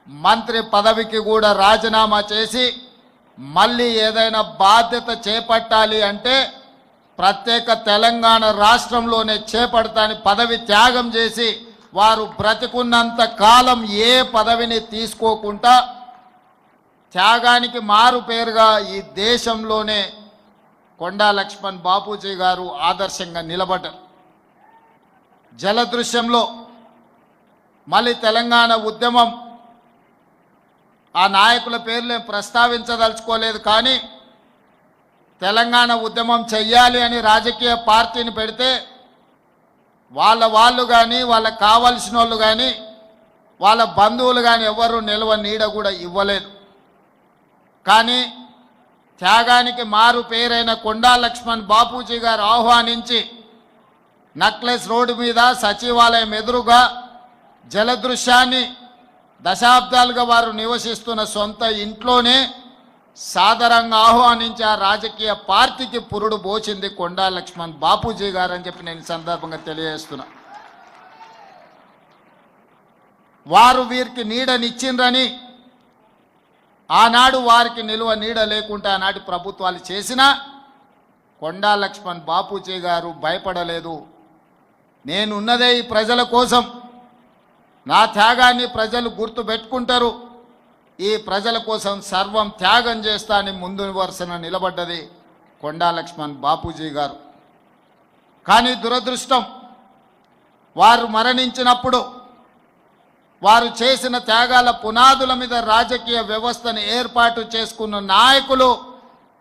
మంత్రి పదవికి కూడా రాజీనామా చేసి మళ్ళీ ఏదైనా బాధ్యత చేపట్టాలి అంటే ప్రత్యేక తెలంగాణ రాష్ట్రంలోనే చేపడతాని పదవి త్యాగం చేసి వారు బ్రతికున్నంత కాలం ఏ పదవిని తీసుకోకుండా త్యాగానికి మారు పేరుగా ఈ దేశంలోనే కొండా లక్ష్మణ్ బాపూజీ గారు ఆదర్శంగా నిలబడ్డారు. జలదృశ్యంలో మళ్ళీ తెలంగాణ ఉద్యమం, ఆ నాయకుల పేర్లు ప్రస్తావించదలుచుకోలేదు, కానీ తెలంగాణ ఉద్యమం చెయ్యాలి అని రాజకీయ పార్టీని పెడితే వాళ్ళు కానీ వాళ్ళకు కావలసిన వాళ్ళు కానీ వాళ్ళ బంధువులు కానీ ఎవరు నిల్వ నీడ కూడా ఇవ్వలేదు. కానీ త్యాగానికి మారు పేరైన కొండా లక్ష్మణ్ బాపూజీ గారు ఆహ్వానించి నక్లెస్ రోడ్డు మీద సచివాలయం ఎదురుగా జలదృశ్యాన్ని దశాబ్దాలుగా వారు నివసిస్తున్న సొంత ఇంట్లోనే సాదరంగా ఆహ్వానించి ఆ రాజకీయ పార్టీకి పురుడు పోచింది కొండా లక్ష్మణ్ బాపూజీ గారు అని చెప్పి నేను సందర్భంగా తెలియజేస్తున్నా. వారు వీరికి నీడనిచ్చిండ్రని ఆనాడు వారికి నిలువ నీడ లేకుండా ఆనాటి ప్రభుత్వాలు చేసినా కొండా లక్ష్మణ్ బాపూజీ గారు భయపడలేదు. నేనున్నదే ఈ ప్రజల కోసం, నా త్యాగాన్ని ప్రజలు గుర్తు పెట్టుకుంటారు, ఈ ప్రజల కోసం సర్వం త్యాగం చేస్తా అని ముందు వరుసన నిలబడ్డది కొండా లక్ష్మణ్ బాపూజీ గారు. కానీ దురదృష్టం, వారు మరణించినప్పుడు వారు చేసిన త్యాగాల పునాదుల మీద రాజకీయ వ్యవస్థను ఏర్పాటు చేసుకున్న నాయకులు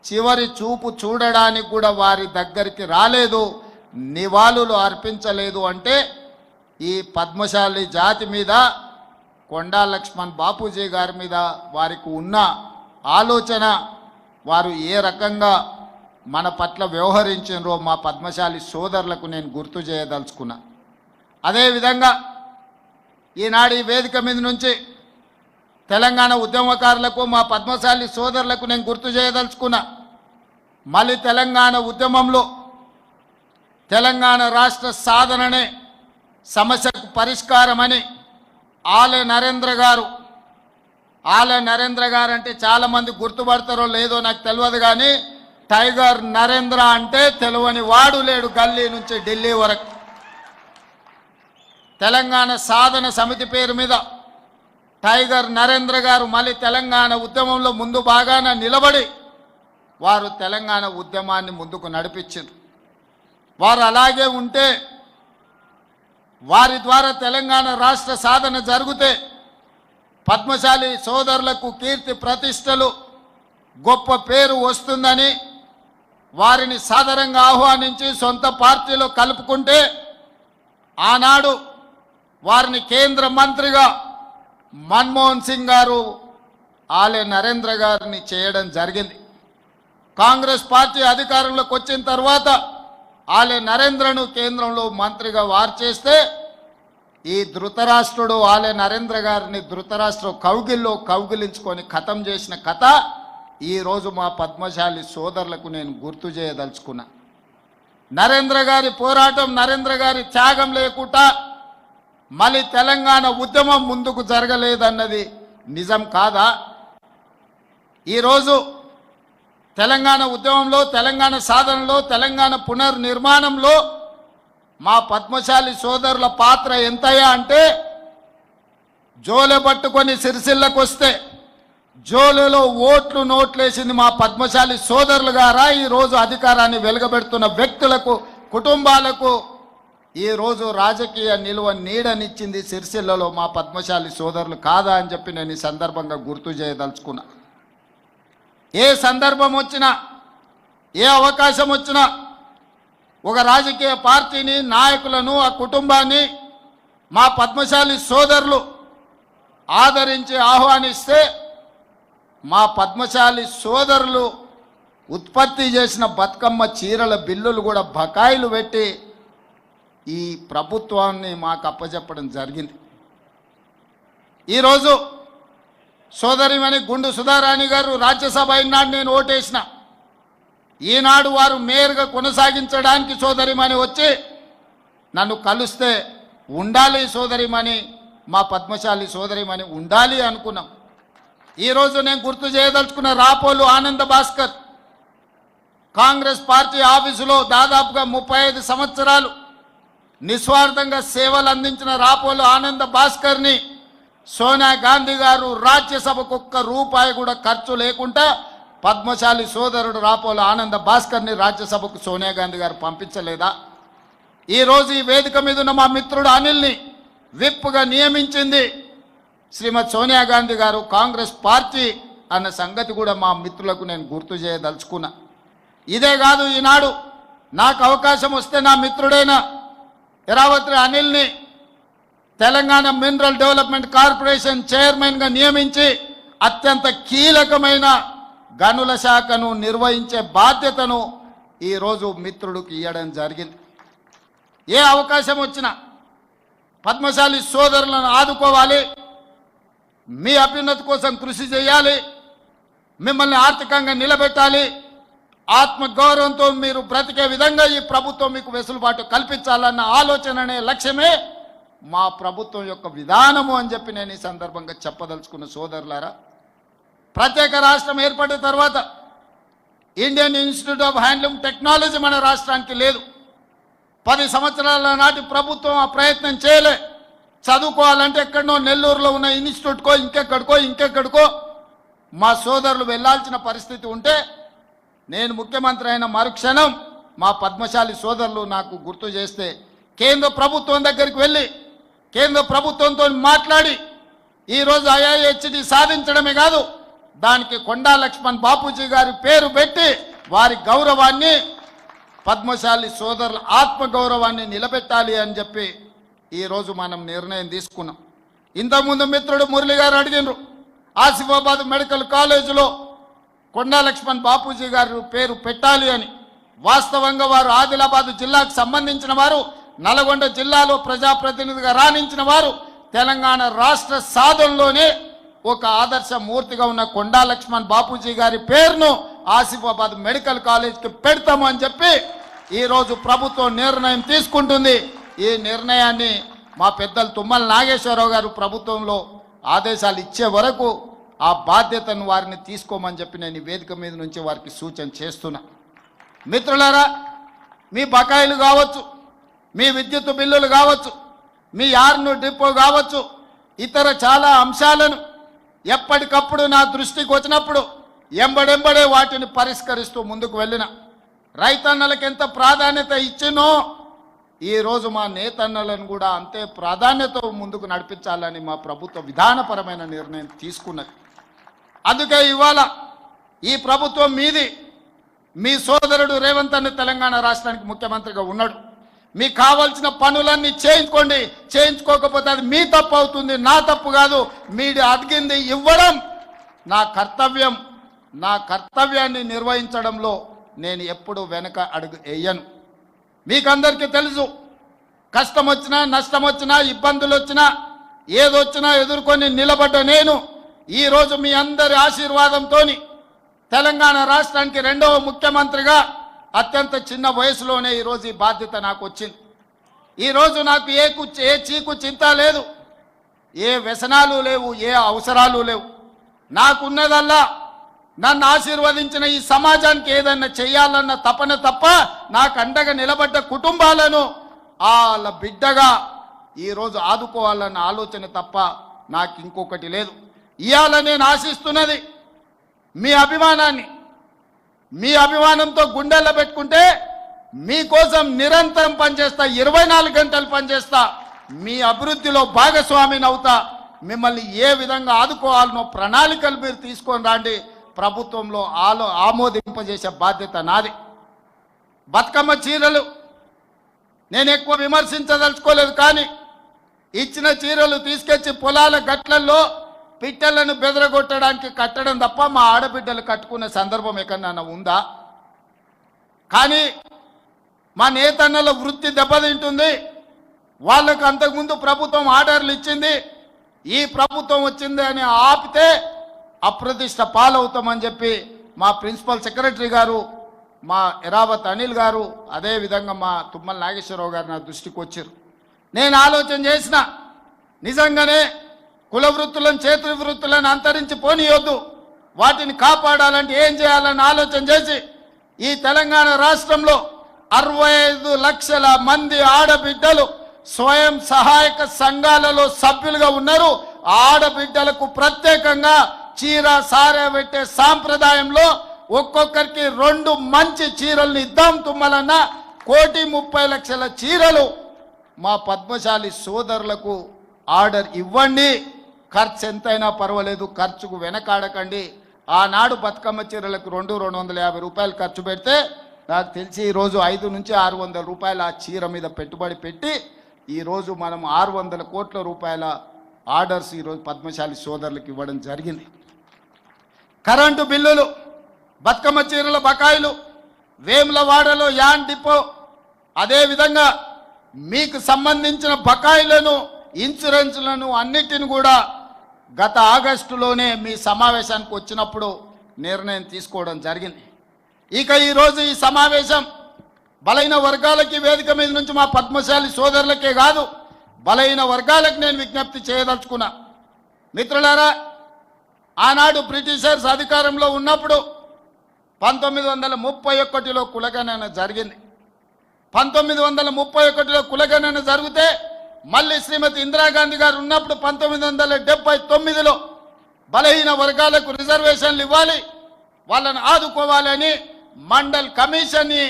చివరి చూపు చూడడానికి కూడా వారి దగ్గరికి రాలేదు, నివాళులు అర్పించలేదు. అంటే ఈ పద్మశాలి జాతి మీద, కొండా లక్ష్మణ్ బాపూజీ గారి మీద వారికి ఉన్న ఆలోచన, వారు ఏ రకంగా మన పట్ల వ్యవహరించినరో మా పద్మశాలి సోదరులకు నేను గుర్తు చేయదలుచుకున్నా. అదేవిధంగా ఈనాడు ఈ వేదిక మీద నుంచి తెలంగాణ ఉద్యమకారులకు మా పద్మశాలి సోదరులకు నేను గుర్తు చేయదలుచుకున్నా. మళ్ళీ తెలంగాణ ఉద్యమంలో తెలంగాణ రాష్ట్ర సాధననే సమస్యకు పరిష్కారమని ఆలే నరేంద్ర గారు అంటే చాలామంది గుర్తుపడతారో లేదో నాకు తెలియదు, కానీ టైగర్ నరేంద్ర అంటే తెలియని వాడు లేడు గల్లీ నుంచి ఢిల్లీ వరకు. తెలంగాణ సాధన సమితి పేరు మీద టైగర్ నరేంద్ర గారు మళ్ళీ తెలంగాణ ఉద్యమంలో ముందు బాగాన నిలబడి వారు తెలంగాణ ఉద్యమాన్ని ముందుకు నడిపించారు. వారు అలాగే ఉంటే వారి ద్వారా తెలంగాణ రాష్ట్ర సాధన జరిగితే పద్మశాలి సోదరులకు కీర్తి ప్రతిష్టలు గొప్ప పేరు వస్తుందని వారిని సాదరంగా ఆహ్వానించి సొంత పార్టీలో కలుపుకుంటే ఆనాడు వారిని కేంద్ర మంత్రిగా మన్మోహన్ సింగ్ గారు ఆలే నరేంద్ర గారిని చేయడం జరిగింది. కాంగ్రెస్ పార్టీ అధికారంలోకి వచ్చిన తర్వాత ఆలే నరేంద్రను కేంద్రంలో మంత్రిగా వారు చేస్తే ఈ ధృతరాష్ట్రుడు ఆలే నరేంద్ర గారిని ధృతరాష్ట్ర కౌగిల్లో కౌగిలించుకొని ఖతం చేసిన కథ ఈరోజు మా పద్మశాలి సోదరులకు నేను గుర్తు చేయదలుచుకున్నా. నరేంద్ర గారి పోరాటం, నరేంద్ర గారి త్యాగం లేకుండా మళ్ళీ తెలంగాణ ఉద్యమం ముందుకు జరగలేదన్నది నిజం కాదా? ఈరోజు తెలంగాణ ఉద్యమంలో, తెలంగాణ సాధనలో, తెలంగాణ పునర్నిర్మాణంలో మా పద్మశాలి సోదరుల పాత్ర ఎంతయా అంటే జోలె పట్టుకొని సిరిసిల్లకు వస్తే జోలులో ఓట్లు నోట్లేసింది మా పద్మశాలి సోదరులు గారా? ఈరోజు అధికారాన్ని వెలుగబెడుతున్న వ్యక్తులకు, కుటుంబాలకు ఈరోజు రాజకీయ నిలువ నీడనిచ్చింది సిరిసిల్లలో మా పద్మశాలి సోదరులు కాదా అని చెప్పి నేను ఈ సందర్భంగా గుర్తు చేయదలుచుకున్నా. ఏ సందర్భం వచ్చినా, ఏ అవకాశం వచ్చినా ఒక రాజకీయ పార్టీని, నాయకులను, ఆ కుటుంబాన్ని మా పద్మశాలి సోదరులు ఆదరించి ఆహ్వానిస్తే మా పద్మశాలి సోదరులు ఉత్పత్తి చేసిన బతుకమ్మ చీరల బిల్లులు కూడా బకాయిలు పెట్టి ఈ ప్రభుత్వాన్ని మాకు అప్పచెప్పడం జరిగింది. ఈరోజు సోదరిమణి గుండు సుధారాణి గారు రాజ్యసభ అయినాడు నేను ఓటేసిన. ఈనాడు వారు మేయర్గా కొనసాగించడానికి సోదరిమణి వచ్చి నన్ను కలిస్తే ఉండాలి సోదరిమణి, మా పద్మశాలి సోదరిమణి ఉండాలి అనుకున్నాం. ఈరోజు నేను గుర్తు చేయదలుచుకున్న రాపోలు ఆనంద భాస్కర్ కాంగ్రెస్ పార్టీ ఆఫీసులో దాదాపుగా 35 సంవత్సరాలు నిస్వార్థంగా సేవలు అందించిన రాపోలు ఆనంద భాస్కర్ని సోనియా గాంధీ గారు రాజ్యసభకు ఒక్క రూపాయి కూడా ఖర్చు లేకుండా పద్మశాలి సోదరుడు రాపోలు ఆనంద భాస్కర్ని రాజ్యసభకు సోనియా గాంధీ గారు పంపించలేదా? ఈరోజు ఈ వేదిక మీద ఉన్న మా మిత్రుడు అనిల్ని విప్గా నియమించింది శ్రీమతి సోనియా గాంధీ గారు, కాంగ్రెస్ పార్టీ అన్న సంగతి కూడా మా మిత్రులకు నేను గుర్తు చేయదలుచుకున్నా. ఇదే కాదు, ఈనాడు నాకు అవకాశం వస్తే నా మిత్రుడైన ఎరావత్రి అనిల్ని తెలంగాణ మినరల్ డెవలప్మెంట్ కార్పొరేషన్ చైర్మన్గా నియమించి అత్యంత కీలకమైన గనుల శాఖను నిర్వహించే బాధ్యతను ఈరోజు మిత్రుడికి ఇవ్వడం జరిగింది. ఏ అవకాశం వచ్చినా పద్మశాలి సోదరులను ఆదుకోవాలి, మీ అభ్యున్నతి కోసం కృషి చేయాలి, మిమ్మల్ని ఆర్థికంగా నిలబెట్టాలి, ఆత్మగౌరవంతో మీరు బ్రతికే విధంగా ఈ ప్రభుత్వం మీకు వెసులుబాటు కల్పించాలన్న ఆలోచననే లక్ష్యమే మా ప్రభుత్వం యొక్క విధానము అని చెప్పి నేను ఈ సందర్భంగా చెప్పదలుచుకున్న సోదరులారా. ప్రత్యేక రాష్ట్రం ఏర్పడిన తర్వాత Indian institute of handloom technology మన రాష్ట్రానికి లేదు. 10 సంవత్సరాల నాటి ప్రభుత్వం ఆ ప్రయత్నం చేయలే. చదువుకోవాలంటే ఎక్కడనో నెల్లూరులో ఉన్న ఇన్స్టిట్యూట్కో ఇంకెక్కడికో మా సోదరులు వెళ్ళాల్సిన పరిస్థితి ఉంటే నేను ముఖ్యమంత్రి అయిన మరుక్షణం మా పద్మశాలి సోదరులు నాకు గుర్తు చేస్తే కేంద్ర ప్రభుత్వం దగ్గరికి వెళ్ళి కేంద్ర ప్రభుత్వంతో మాట్లాడి ఈరోజు IIHT సాధించడమే కాదు, దానికి కొండా లక్ష్మణ్ బాపూజీ గారి పేరు పెట్టి వారి గౌరవాన్ని, పద్మశాలి సోదరుల ఆత్మగౌరవాన్ని నిలబెట్టాలి అని చెప్పి ఈరోజు మనం నిర్ణయం తీసుకున్నాం. ఇంతకుముందు మిత్రుడు మురళి గారు అడిగినారు, ఆసిఫాబాద్ మెడికల్ కాలేజీలో కొండా లక్ష్మణ్ బాపూజీ గారు పేరు పెట్టాలి అని. వాస్తవంగా వారు ఆదిలాబాద్ జిల్లాకు సంబంధించిన వారు, నల్గొండ జిల్లాలో ప్రజాప్రతినిధిగా రాణించిన వారు, తెలంగాణ రాష్ట్ర సాధనలోనే ఒక ఆదర్శ మూర్తిగా ఉన్న కొండా లక్ష్మణ్ బాపూజీ గారి పేరును ఆసిఫాబాద్ మెడికల్ కాలేజ్కి పెడతాము అని చెప్పి ఈరోజు ప్రభుత్వం నిర్ణయం తీసుకుంటుంది. ఈ నిర్ణయాన్ని మా పెద్దలు తుమ్మల నాగేశ్వరరావు గారు ప్రభుత్వంలో ఆదేశాలు ఇచ్చే వరకు ఆ బాధ్యతను వారిని తీసుకోమని చెప్పి నేను ఈ వేదిక మీద నుంచి వారికి సూచన చేస్తున్నా. మిత్రులారా, మీ బకాయిలు కావచ్చు, మీ విద్యుత్ బిల్లులు కావచ్చు, మీ యార్ను డిపో కావచ్చు, ఇతర చాలా అంశాలను ఎప్పటికప్పుడు నా దృష్టికి వచ్చినప్పుడు ఎంబడెంబడే వాటిని పరిష్కరిస్తూ ముందుకు వెళ్ళిన. రైతన్నలకు ఎంత ప్రాధాన్యత ఇచ్చినో ఈరోజు మా నేతన్నలను కూడా అంతే ప్రాధాన్యత ముందుకు నడిపించాలని మా ప్రభుత్వ విధానపరమైన నిర్ణయం తీసుకున్నది. అందుకే ఇవాళ ఈ ప్రభుత్వం మీది, మీ సోదరుడు రేవంత్ అన్న తెలంగాణ రాష్ట్రానికి ముఖ్యమంత్రిగా ఉన్నాడు. మీకు కావాల్సిన పనులన్నీ చేయించుకోండి, చేయించుకోకపోతే అది మీ తప్పు అవుతుంది, నా తప్పు కాదు. మీరు అడిగింది ఇవ్వడం నా కర్తవ్యం. నా కర్తవ్యాన్ని నిర్వహించడంలో నేను ఎప్పుడు వెనక అడుగు వేయను. మీకందరికీ తెలుసు, కష్టం వచ్చినా, నష్టం వచ్చినా, ఇబ్బందులు వచ్చినా, ఏదొచ్చినా ఎదుర్కొని నిలబడ్డ నేను ఈరోజు మీ అందరి ఆశీర్వాదంతో తెలంగాణ రాష్ట్రానికి రెండవ ముఖ్యమంత్రిగా అత్యంత చిన్న వయసులోనే ఈరోజు ఈ బాధ్యత నాకు వచ్చింది. ఈరోజు నాకు ఏ చీకు చింత లేదు, ఏ వ్యసనాలు లేవు, ఏ అవసరాలు లేవు. నాకున్నదల్లా నన్ను ఆశీర్వదించిన ఈ సమాజానికి ఏదన్నా చేయాలన్న తపన తప్ప, నాకు అండగా నిలబడ్డ కుటుంబాలను వాళ్ళ బిడ్డగా ఈరోజు ఆదుకోవాలన్న ఆలోచన తప్ప నాకు ఇంకొకటి లేదు. ఇవాళ నేను ఆశిస్తున్నది మీ అభిమానాన్ని. మీ అభిమానంతో గుండెల్లో పెట్టుకుంటే మీకోసం నిరంతరం పనిచేస్తా, 24 గంటలు పనిచేస్తా, మీ అభివృద్ధిలో భాగస్వామిని అవుతా. మిమ్మల్ని ఏ విధంగా ఆదుకోవాలనో ప్రణాళికలు మీరు తీసుకొని రండి. ప్రభుత్వంలో ఆమోదింపజేసే బాధ్యత నాది. బతుకమ్మ చీరలు నేను ఎక్కువ విమర్శించదలుచుకోలేదు, కానీ ఇచ్చిన చీరలు తీసుకొచ్చి పొలాల గట్లల్లో పిట్టలను బెదరగొట్టడానికి కట్టడం తప్ప మా ఆడబిడ్డలు కట్టుకునే సందర్భం ఎక్కడన్నా ఉందా? కానీ మా నేతన్నల వృత్తి దెబ్బతింటుంది. వాళ్ళకు అంతకుముందు ప్రభుత్వం ఆర్డర్లు ఇచ్చింది, ఈ ప్రభుత్వం వచ్చింది అని ఆపితే అప్రతిష్ట పాలవుతామని చెప్పి మా ప్రిన్సిపల్ సెక్రటరీ గారు, మా ఎరావత్ అనిల్ గారు, అదేవిధంగా మా తుమ్మల నాగేశ్వరరావు గారు నా దృష్టికి వచ్చారు. నేను ఆలోచన చేసిన, నిజంగానే కుల వృత్తులను, చేతి వృత్తులను అంతరించి పోనీయొద్దు, వాటిని కాపాడాలంటే ఏం చేయాలని ఆలోచన చేసి ఈ తెలంగాణ రాష్ట్రంలో 65 లక్షల మంది ఆడబిడ్డలు స్వయం సహాయక సంఘాలలో సభ్యులుగా ఉన్నారు. ఆడబిడ్డలకు ప్రత్యేకంగా చీర సారే పెట్టే సాంప్రదాయంలో ఒక్కొక్కరికి 2 మంచి చీరలను ఇద్దాం తుమ్మలన్న. 1,30,00,000 చీరలు మా పద్మశాలి సోదరులకు ఆర్డర్ ఇవ్వండి. ఖర్చు ఎంతైనా పర్వాలేదు, ఖర్చుకు వెనకాడకండి. ఆనాడు బతుకమ్మ చీరలకు 250 రూపాయలు ఖర్చు పెడితే నాకు తెలిసి ఈరోజు 500 నుంచి 600 రూపాయలు ఆ చీర మీద పెట్టుబడి పెట్టి ఈరోజు మనం 600 కోట్ల రూపాయల ఆర్డర్స్ ఈరోజు పద్మశాలి సోదరులకు ఇవ్వడం జరిగింది. కరెంటు బిల్లులు, బతుకమ్మ చీరల బకాయిలు, వేములవాడలో యాన్ డిపో, అదేవిధంగా మీకు సంబంధించిన బకాయిలను, ఇన్సూరెన్స్లను అన్నిటిని కూడా గత ఆగస్టులోనే మీ సమావేశానికి వచ్చినప్పుడు నిర్ణయం తీసుకోవడం జరిగింది. ఇక ఈరోజు ఈ సమావేశం బలైన వర్గాలకి వేదిక మీద నుంచి మా పద్మశాలి సోదరులకే కాదు, బలైన వర్గాలకు నేను విజ్ఞప్తి చేయదలుచుకున్నా. మిత్రులారా, ఆనాడు బ్రిటిషర్స్ అధికారంలో ఉన్నప్పుడు 1931లో కులగణన జరిగింది. 1931లో కులగణన జరిగితే మళ్ళీ శ్రీమతి ఇందిరాగాంధీ గారు ఉన్నప్పుడు 1979లో బలహీన వర్గాలకు రిజర్వేషన్లు ఇవ్వాలి, వాళ్ళని ఆదుకోవాలని మండల్ కమిషన్ని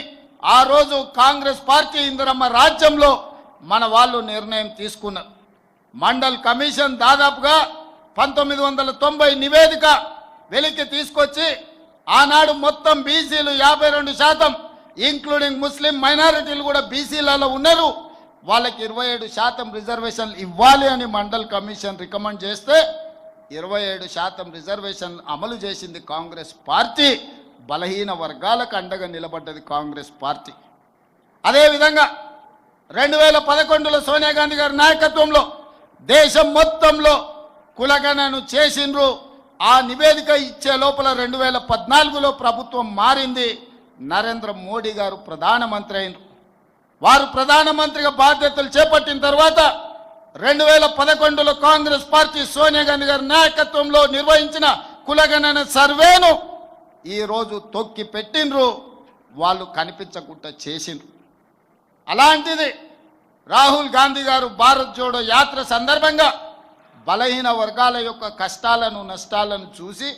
ఆ రోజు కాంగ్రెస్ పార్టీ ఇందిరమ్మ రాజ్యంలో మన వాళ్ళు నిర్ణయం తీసుకున్నారు. మండల్ కమిషన్ దాదాపుగా 1990 నివేదిక వెలికి తీసుకొచ్చి ఆనాడు మొత్తం బీసీలు 52%, ఇంక్లూడింగ్ ముస్లిం మైనారిటీలు కూడా బీసీలలో ఉన్నారు, వాళ్ళకి 27% రిజర్వేషన్లు ఇవ్వాలి అని మండల్ కమిషన్ రికమెండ్ చేస్తే 27% రిజర్వేషన్ అమలు చేసింది కాంగ్రెస్ పార్టీ. బలహీన వర్గాలకు అండగా నిలబడ్డది కాంగ్రెస్ పార్టీ. అదేవిధంగా 2011లో సోనియా గాంధీ గారి నాయకత్వంలో దేశం మొత్తంలో కులగణను చేసిండ్రు. ఆ నివేదిక ఇచ్చే లోపల 2014లో ప్రభుత్వం మారింది. నరేంద్ర మోడీ గారు ప్రధానమంత్రి అయినరు. వారు ప్రధానమంత్రిగా బాధ్యతలు చేపట్టిన తర్వాత 2011లో కాంగ్రెస్ పార్టీ సోనియా గాంధీ గారి నాయకత్వంలో నిర్వహించిన కులగణన సర్వేను ఈరోజు తొక్కి పెట్టిండ్రు. వాళ్ళు కనిపించకుండా చేసిండ్రు. అలాంటిది రాహుల్ గాంధీ గారు భారత్ జోడో యాత్ర సందర్భంగా బలహీన వర్గాల యొక్క కష్టాలను నష్టాలను చూసి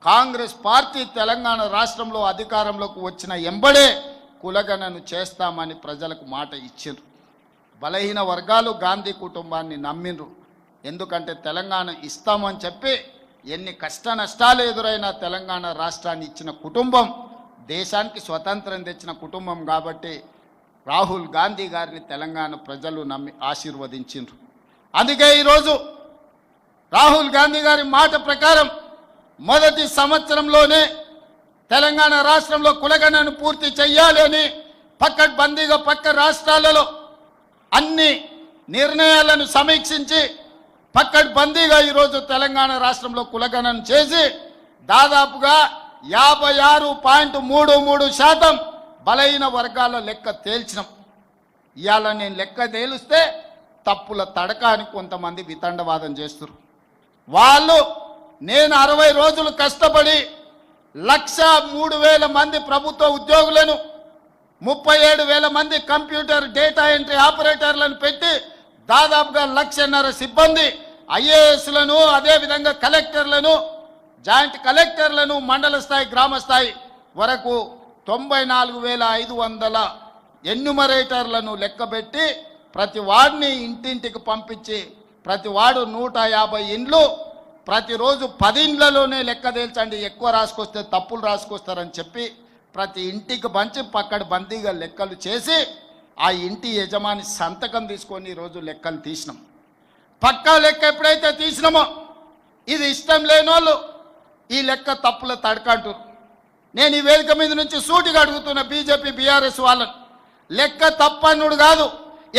కాంగ్రెస్ పార్టీ తెలంగాణ రాష్ట్రంలో అధికారంలోకి వచ్చిన ఎంబడే కులగణను చేస్తామని ప్రజలకు మాట ఇచ్చిండ్రు. బలహీన వర్గాలు గాంధీ కుటుంబాన్ని నమ్మిండ్రు. ఎందుకంటే తెలంగాణ ఇస్తామని చెప్పి ఎన్ని కష్ట నష్టాలు ఎదురైనా తెలంగాణ రాష్ట్రాన్ని ఇచ్చిన కుటుంబం, దేశానికి స్వతంత్రం తెచ్చిన కుటుంబం కాబట్టి రాహుల్ గాంధీ గారిని తెలంగాణ ప్రజలు నమ్మి ఆశీర్వదించిండ్రు. అందుకే ఈరోజు రాహుల్ గాంధీ గారి మాట ప్రకారం మొదటి సంవత్సరంలోనే తెలంగాణ రాష్ట్రంలో కులగణను పూర్తి చెయ్యాలి అని పక్కడ్బందీగా పక్క రాష్ట్రాలలో అన్ని నిర్ణయాలను సమీక్షించి పక్కడ్బందీగా ఈరోజు తెలంగాణ రాష్ట్రంలో కులగణను చేసి దాదాపుగా 56.33% బలహీన వర్గాల లెక్క తేల్చినాం. ఇవాళ నేను లెక్క తేలిస్తే తప్పుల తడక అని కొంతమంది వితండవాదం చేస్తున్నారు. వాళ్ళు నేను 60 రోజులు కష్టపడి 103,000 మంది ప్రభుత్వ ఉద్యోగులను 37,000 మంది కంప్యూటర్ డేటా ఎంట్రీ ఆపరేటర్లను పెట్టి దాదాపుగా 1,50,000 సిబ్బంది ఐఏఎస్లను అదేవిధంగా కలెక్టర్లను జాయింట్ కలెక్టర్లను మండల స్థాయి గ్రామ స్థాయి వరకు 94,500 ఎన్యుమరేటర్లను లెక్కబెట్టి ప్రతి వాడిని ఇంటింటికి పంపించి ప్రతి వాడు 150 ఇండ్లు ప్రతిరోజు 10 ఇండ్లలోనే లెక్క తేల్చండి, ఎక్కువ రాసుకొస్తే తప్పులు రాసుకొస్తారని చెప్పి ప్రతి ఇంటికి పంచి పక్కడి బందీగా లెక్కలు చేసి ఆ ఇంటి యజమాని సంతకం తీసుకొని ఈరోజు లెక్కలు తీసినాం. పక్కా లెక్క ఎప్పుడైతే తీసినామో ఇది ఇష్టం లేని వాళ్ళు ఈ లెక్క తప్పుల తడకంటారు. నేను ఈ వేదిక మీద నుంచి సూటిగా అడుగుతున్న బీజేపీ బీఆర్ఎస్ వాళ్ళని, లెక్క తప్పన్నుడు కాదు,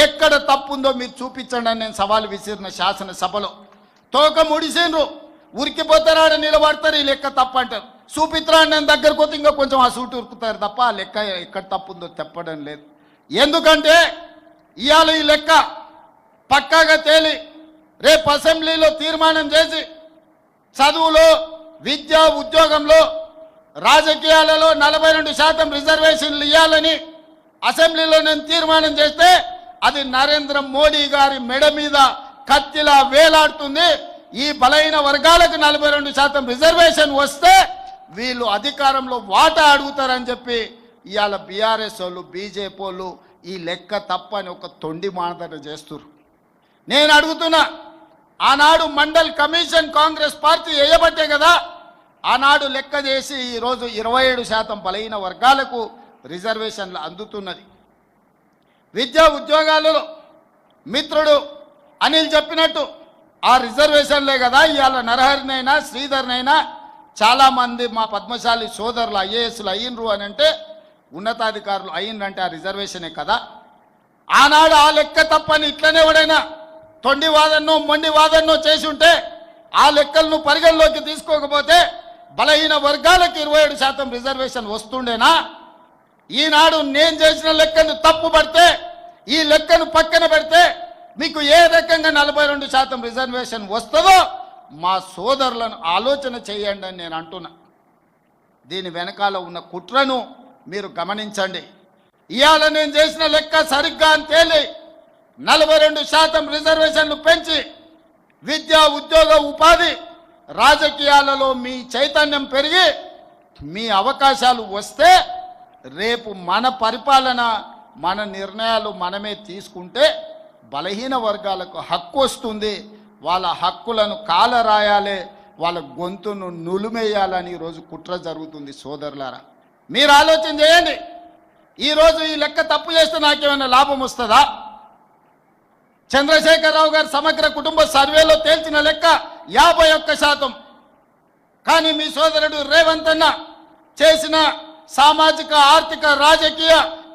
ఎక్కడ తప్పుందో మీరు చూపించండి అని నేను సవాలు విసిరిన శాసనసభలో. తోక ముడిసిండ్రు, ఉరికిపోతారాడ నిలబడతారు, ఈ లెక్క తప్పు అంటారు. చూపిత్రా నేను దగ్గరకు పోతే ఇంకా కొంచెం ఆ సూటి ఉరుకుతారు తప్ప ఆ లెక్క ఎక్కడ తప్పుందో చెప్పడం లేదు. ఎందుకంటే ఇవాళ ఈ లెక్క పక్కాగా తేలి రేపు అసెంబ్లీలో తీర్మానం చేసి చదువులో విద్య ఉద్యోగంలో రాజకీయాలలో 42% రిజర్వేషన్లు ఇవ్వాలని అసెంబ్లీలో నేను తీర్మానం చేస్తే అది నరేంద్ర మోడీ గారి మెడ మీద కత్తిలా వేలాడుతుంది. ఈ బలహీన వర్గాలకు 42% రిజర్వేషన్ వస్తే వీళ్ళు అధికారంలో వాటా అడుగుతారని చెప్పి ఇవాళ బీఆర్ఎస్ వాళ్ళు బీజేపీ వాళ్ళు ఈ లెక్క తప్పని ఒక తొండి మానదట చేస్తున్నారు. నేను అడుగుతున్నా, ఆనాడు మండల్ కమిషన్ కాంగ్రెస్ పార్టీ వేయబట్టే కదా ఆనాడు లెక్క చేసి ఈరోజు 27% బలహీన వర్గాలకు రిజర్వేషన్లు అందుతున్నది. విద్యా ఉద్యోగాలలో మిత్రుడు అనిల్ చెప్పినట్టు ఆ రిజర్వేషన్లే కదా ఇవాళ నరహరినైనా శ్రీధర్నైనా చాలామంది మా పద్మశాలి సోదరులు ఐఏఎస్లు అయ్యిండ్రు అని అంటే ఉన్నతాధికారులు అయ్యిండ్రంటే ఆ రిజర్వేషనే కదా. ఆనాడు ఆ లెక్క తప్పని ఇట్లనే ఎవడైనా తొండి వాదన్నో మొండి వాదన్నో చేసి ఉంటే ఆ లెక్కలను పరిగణలోకి తీసుకోకపోతే బలహీన వర్గాలకు 27% రిజర్వేషన్ వస్తుండేనా? ఈనాడు నేను చేసిన లెక్కను తప్పు పడితే ఈ లెక్కను పక్కన పెడితే మీకు ఏ రకంగా 42% రిజర్వేషన్ వస్తుందో మా సోదరులను ఆలోచన చేయండి అని నేను అంటున్నా. దీని వెనకాల ఉన్న కుట్రను మీరు గమనించండి. ఇవాళ నేను చేసిన లెక్క సరిగ్గా అని తేలి 42% రిజర్వేషన్లు పెంచి విద్య ఉద్యోగ ఉపాధి రాజకీయాలలో మీ చైతన్యం పెరిగి మీ అవకాశాలు వస్తే రేపు మన పరిపాలన మన నిర్ణయాలు మనమే తీసుకుంటే బలహీన వర్గాలకు హక్కు వస్తుంది. వాళ్ళ హక్కులను కాలరాయాలి, వాళ్ళ గొంతును నులిమేయాలని ఈరోజు కుట్ర జరుగుతుంది. సోదరులారా, మీరు ఆలోచన చేయండి. ఈరోజు ఈ లెక్క తప్పు చేస్తే నాకేమైనా లాభం వస్తుందా? చంద్రశేఖరరావు గారు సమగ్ర కుటుంబ సర్వేలో తేల్చిన లెక్క 51%. కానీ మీ సోదరుడు రేవంత్ అన్న చేసిన సామాజిక ఆర్థిక రాజకీయ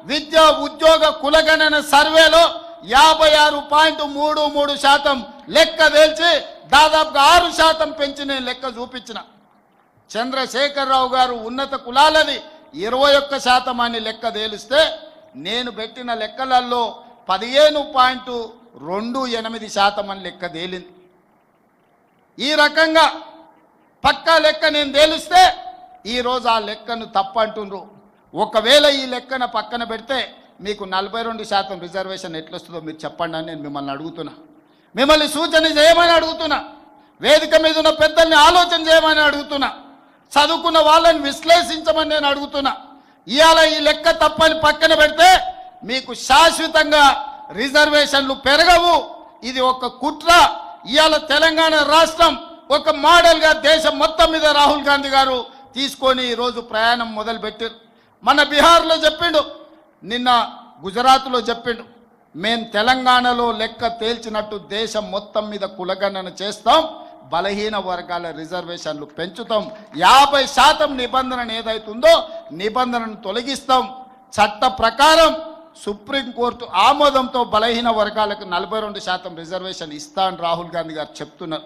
విద్యా ఉద్యోగ కులగణన సర్వేలో 56.33% లెక్క తేల్చి దాదాపుగా 6% పెంచి నేను లెక్క చూపించిన. చంద్రశేఖరరావు గారు ఉన్నత కులాలది 21% అని లెక్క తేలిస్తే నేను పెట్టిన లెక్కలలో 15.28% అని లెక్క తేలింది. ఈ రకంగా పక్కా లెక్క నేను తేలిస్తే ఈరోజు ఆ లెక్కను తప్పంటుండ్రు. ఒకవేళ ఈ లెక్కన పక్కన పెడితే మీకు 42% రిజర్వేషన్ ఎట్లొస్తుందో మీరు చెప్పండి అని నేను మిమ్మల్ని అడుగుతున్నా. మిమ్మల్ని సూచన చేయమని అడుగుతున్నా. వేదిక మీద ఉన్న పెద్దల్ని ఆలోచన చేయమని అడుగుతున్నా. చదువుకున్న వాళ్ళని విశ్లేషించమని నేను అడుగుతున్నా. ఇవాళ ఈ లెక్క తప్పని పక్కన పెడితే మీకు శాశ్వతంగా రిజర్వేషన్లు పెరగవు. ఇది ఒక కుట్ర. ఇవాళ తెలంగాణ రాష్ట్రం ఒక మోడల్గా దేశం మొత్తం మీద రాహుల్ గాంధీ గారు తీసుకొని ఈరోజు ప్రయాణం మొదలుపెట్టారు. మన బీహార్లో చెప్పిండు, నిన్న గుజరాత్లో చెప్పిండు, మేము తెలంగాణలో లెక్క తేల్చినట్టు దేశం మొత్తం మీద కులగణన చేస్తాం, బలహీన వర్గాల రిజర్వేషన్లు పెంచుతాం, 50% నిబంధన ఏదైతుందో నిబంధనను తొలగిస్తాం, చట్ట ప్రకారం సుప్రీంకోర్టు ఆమోదంతో బలహీన వర్గాలకు 42% రిజర్వేషన్ ఇస్తా అని రాహుల్ గాంధీ గారు చెప్తున్నారు.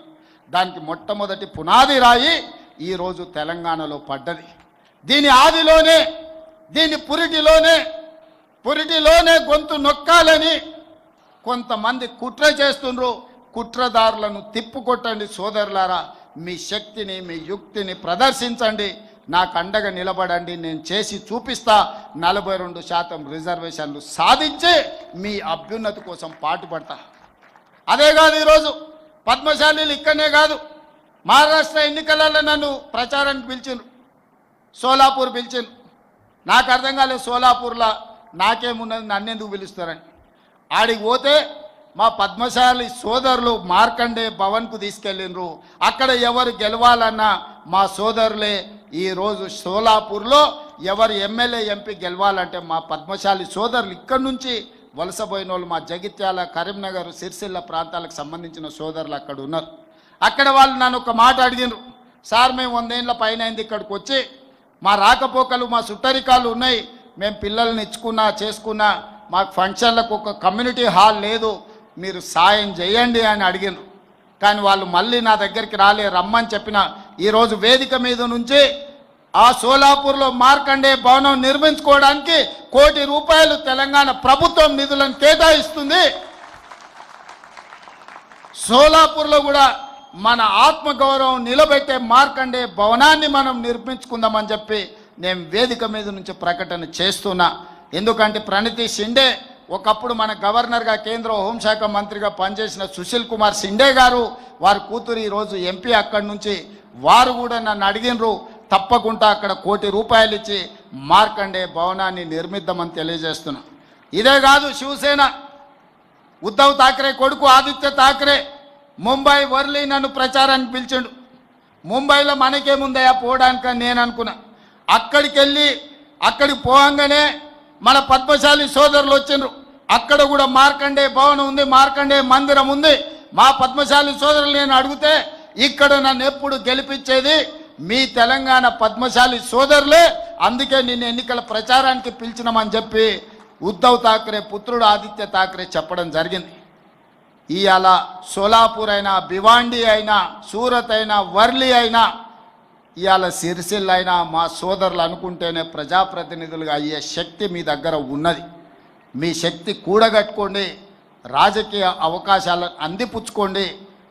దానికి మొట్టమొదటి పునాది రాయి ఈరోజు తెలంగాణలో పడ్డది. దీని ఆదిలోనే, దీని పురిటిలోనే గొంతు నొక్కాలని కొంతమంది కుట్ర చేస్తుండ్రు. కుట్రదారులను తిప్పుకొట్టండి సోదరులారా. మీ శక్తిని, మీ యుక్తిని ప్రదర్శించండి, నాకు అండగా నిలబడండి. నేను చేసి చూపిస్తా. 42% రిజర్వేషన్లు సాధించి మీ అభ్యున్నతి కోసం పాటుపడతా. అదే కాదు, ఈరోజు పద్మశాలీలు ఇక్కడనే కాదు, మహారాష్ట్ర ఎన్నికలలో నన్ను ప్రచారానికి పిలిచిండ్రు, సోలాపూర్ పిలిచిండ్రు. నాకు అర్థం కాలేదు, సోలాపూర్లో నాకేమున్నది, నన్నెందుకు పిలుస్తారని. ఆడికి పోతే మా పద్మశాలి సోదరులు మార్కండే భవన్కు తీసుకెళ్ళిండ్రు. అక్కడ ఎవరు గెలవాలన్నా మా సోదరులే. ఈరోజు సోలాపూర్లో ఎవరు ఎమ్మెల్యే ఎంపీ గెలవాలంటే మా పద్మశాలి సోదరులు ఇక్కడి నుంచి వలసపోయిన వాళ్ళు, మా జగిత్యాల, కరీంనగర్, సిరిసిల్ల ప్రాంతాలకు సంబంధించిన సోదరులు అక్కడ ఉన్నారు. అక్కడ వాళ్ళు నన్ను ఒక మాట అడిగినారు, సార్ మేము 100 ఏళ్ళ పైన అయింది ఇక్కడికి వచ్చి, మా రాకపోకలు, మా సుట్టరికాలు ఉన్నాయి, మేము పిల్లల్ని ఇచ్చుకున్నా చేసుకున్నా, మాకు ఫంక్షన్లకు ఒక కమ్యూనిటీ హాల్ లేదు, మీరు సాయం చేయండి అని అడిగినారు. కానీ వాళ్ళు మళ్ళీ నా దగ్గరికి రాలే, రమ్మని చెప్పిన. ఈరోజు వేదిక మీద నుంచి ఆ సోలాపూర్లో మార్కండే భవనం నిర్మించుకోవడానికి ₹1 కోటి తెలంగాణ ప్రభుత్వం నిధులను కేటాయిస్తుంది. సోలాపూర్లో కూడా మన ఆత్మగౌరవం నిలబెట్టే మార్కండే భవనాన్ని మనం నిర్మించుకుందామని చెప్పి నేను వేదిక మీద నుంచి ప్రకటన చేస్తున్నా. ఎందుకంటే ప్రణతి షిండే ఒకప్పుడు మన గవర్నర్గా, కేంద్ర హోంశాఖ మంత్రిగా పనిచేసిన సుశీల్ కుమార్ షిండే గారు, వారి కూతురు ఈరోజు ఎంపీ అక్కడి నుంచి, వారు కూడా నన్ను అడిగినరు, తప్పకుండా అక్కడ ₹1 కోటి ఇచ్చి మార్కండే భవనాన్ని నిర్మిద్దామని తెలియజేస్తున్నా. ఇదే కాదు, శివసేన ఉద్ధవ్ ఠాక్రే కొడుకు ఆదిత్య ఠాక్రే ముంబై, వర్లీ నన్ను ప్రచారానికి పిలిచిండు. ముంబైలో మనకేముందయా పోవడానికని నేను అనుకున్నా. అక్కడికి పోగానే మన పద్మశాలి సోదరులు వచ్చిండ్రు. అక్కడ కూడా మార్కండే భవనం ఉంది, మార్కండే మందిరం ఉంది. మా పద్మశాలి సోదరులు నేను అడిగితే, ఇక్కడ నన్ను ఎప్పుడు గెలిపించేది మీ తెలంగాణ పద్మశాలి సోదరులే, అందుకే నిన్ను ఎన్నికల ప్రచారానికి పిలిచినామని చెప్పి ఉద్ధవ్ ఠాక్రే పుత్రుడు ఆదిత్య ఠాక్రే చెప్పడం జరిగింది. ఇవాళ సోలాపూర్ అయినా, భివాండి అయినా, సూరత్ అయినా, వర్లీ అయినా, ఇవాళ సిరిసిల్ల అయినా మా సోదరులు అనుకుంటేనే ప్రజాప్రతినిధులుగా అయ్యే శక్తి మీ దగ్గర ఉన్నది. మీ శక్తి కూడగట్టుకోండి, రాజకీయ అవకాశాలను అందిపుచ్చుకోండి.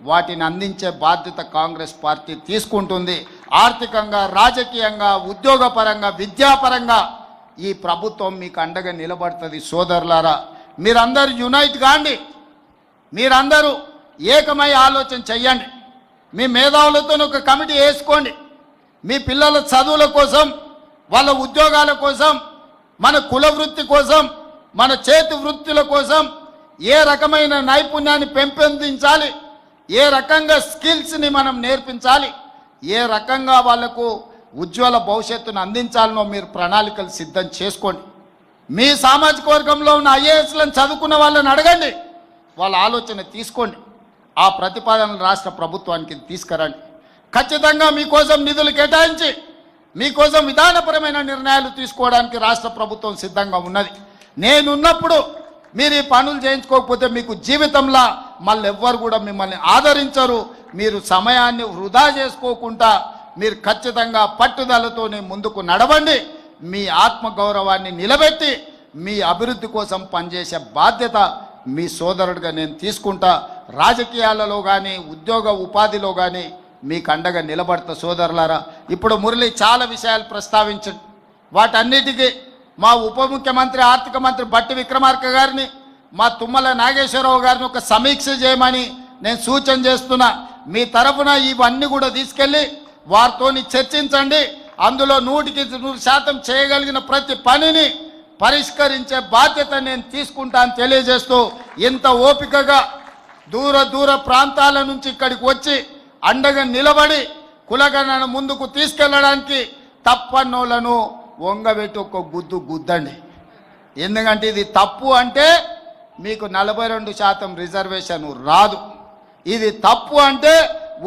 వాటిని అందించే బాధ్యత కాంగ్రెస్ పార్టీ తీసుకుంటుంది. ఆర్థికంగా, రాజకీయంగా, ఉద్యోగపరంగా, విద్యాపరంగా ఈ ప్రభుత్వం మీకు అండగా నిలబడుతుంది. సోదరులారా, మీరందరూ యునైట్ కాండి, మీరందరూ ఏకమై ఆలోచన చెయ్యండి. మీ మేధావులతో ఒక కమిటీ వేసుకోండి. మీ పిల్లల చదువుల కోసం, వాళ్ళ ఉద్యోగాల కోసం, మన కుల వృత్తి కోసం, మన చేతి వృత్తుల కోసం ఏ రకమైన నైపుణ్యాన్ని పెంపొందించాలి, ఏ రకంగా స్కిల్స్ని మనం నేర్పించాలి, ఏ రకంగా వాళ్లకు ఉజ్వల భవిష్యత్తును అందించాలనో మీరు ప్రణాళికలు సిద్ధం చేసుకోండి. మీ సామాజిక వర్గంలో ఉన్న ఐఏఎస్లను చదువుకున్న వాళ్ళని అడగండి, వాళ్ళ ఆలోచన తీసుకోండి. ఆ ప్రతిపాదనలు రాష్ట్ర ప్రభుత్వానికి తీసుకురండి. ఖచ్చితంగా మీకోసం నిధులు కేటాయించి మీకోసం విధానపరమైన నిర్ణయాలు తీసుకోవడానికి రాష్ట్ర ప్రభుత్వం సిద్ధంగా ఉన్నది. నేనున్నప్పుడు మీరు ఈ పనులు చేయించుకోకపోతే మీకు జీవితంలో మళ్ళీ ఎవ్వరు కూడా మిమ్మల్ని ఆదరించరు. మీరు సమయాన్ని వృధా చేసుకోకుండా మీరు ఖచ్చితంగా పట్టుదలతోనే ముందుకు నడవండి. మీ ఆత్మగౌరవాన్ని నిలబెట్టి మీ అభివృద్ధి కోసం పనిచేసే బాధ్యత మీ సోదరుడిగా నేను తీసుకుంటా. రాజకీయాలలో కానీ ఉద్యోగ ఉపాధిలో కానీ మీకు అండగా నిలబడతా సోదరులారా. ఇప్పుడు మురళి చాలా విషయాలు ప్రస్తావించండి. వాటన్నిటికీ మా ఉప ముఖ్యమంత్రి ఆర్థిక మంత్రి బట్టి విక్రమార్క గారిని, మా తుమ్మల నాగేశ్వరరావు గారిని ఒక సమీక్ష చేయమని నేను సూచన చేస్తున్నా. మీ తరఫున ఇవన్నీ కూడా తీసుకెళ్ళి వారితోని చర్చించండి. అందులో 100% చేయగలిగిన ప్రతి పనిని పరిష్కరించే బాధ్యత నేను తీసుకుంటాను తెలియజేస్తూ, ఇంత ఓపికగా దూర ప్రాంతాల నుంచి ఇక్కడికి వచ్చి అండగా నిలబడి కులగణన ముందుకు తీసుకెళ్ళడానికి తప్పన్నోళ్లను వంగబెట్టి ఒక గుద్దండి. ఎందుకంటే ఇది తప్పు అంటే మీకు 42% రిజర్వేషన్ రాదు. ఇది తప్పు అంటే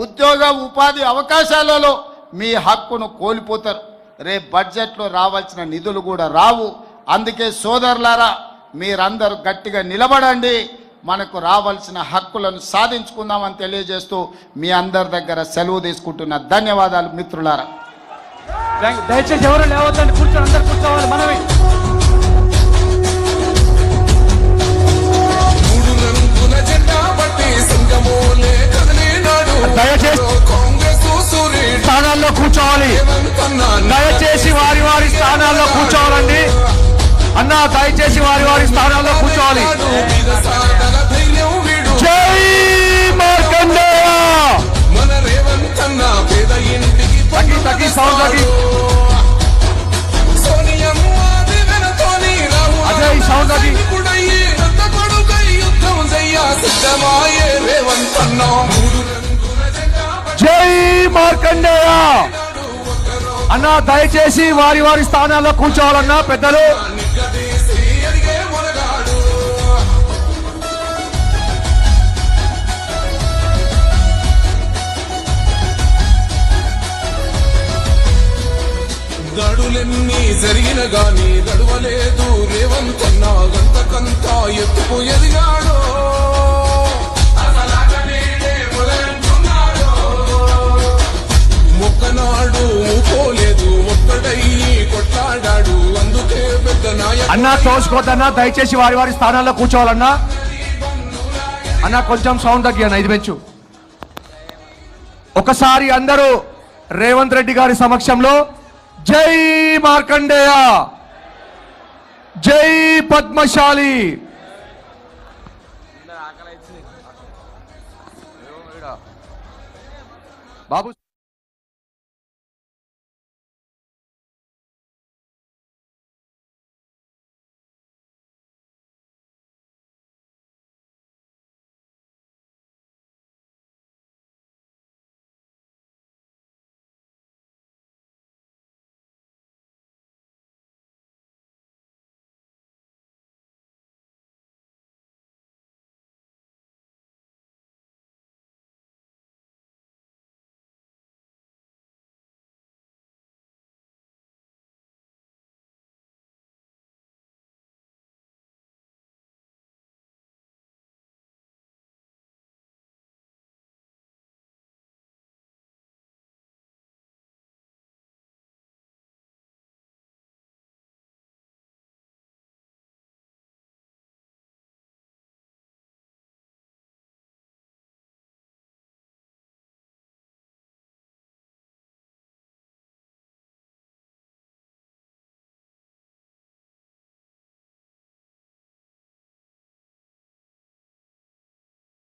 ఉద్యోగ ఉపాధి అవకాశాలలో మీ హక్కును కోల్పోతారు. రేపు బడ్జెట్లో రావాల్సిన నిధులు కూడా రావు. అందుకే సోదరులారా, మీరందరూ గట్టిగా నిలబడండి. మనకు రావాల్సిన హక్కులను సాధించుకుందామని తెలియజేస్తూ మీ అందరి దగ్గర సెలవు తీసుకుంటున్న ధన్యవాదాలు మిత్రులారా. దయచేసి ఎవరు లేవద్దండి, కూర్చొని అందరు కూర్చోవాలి. మనమే దయచేసి స్థానాల్లో కూర్చోవాలి. దయచేసి వారి స్థానాల్లో కూర్చోవాలండి. అన్నా దయచేసి వారి స్థానాల్లో కూర్చోవాలి. జై మార్కండేయ. తగ్గి సౌండ్ తగ్గి. అజయ్ సౌండ్ తగ్గి. జై మార్కండేయ. అన్నా దయచేసి వారి స్థానాల్లో కూర్చోవాలన్నా పెద్దలు. దడులెన్ని జరిగిన గాని దడువలేదు రేవంతన్నా. గంతకంతా ఎత్తుకు ఎదిగాడో మొక్కనాడు పోలేదు, ఒక్కడయ్యి కొట్లాడాడు. అందుకే పెద్ద నాయకుడు. అన్నా తోసుకోద్దన్నా, దయచేసి వారి స్థానాల్లో కూర్చోవాలన్నా. అన్నా కొంచెం సౌండ్ తగ్గి అన్న, ఇది పెంచు. ఒకసారి అందరూ రేవంత్ రెడ్డి గారి సమక్షంలో జై మార్కండేయ, జై పద్మశాలి. బాబు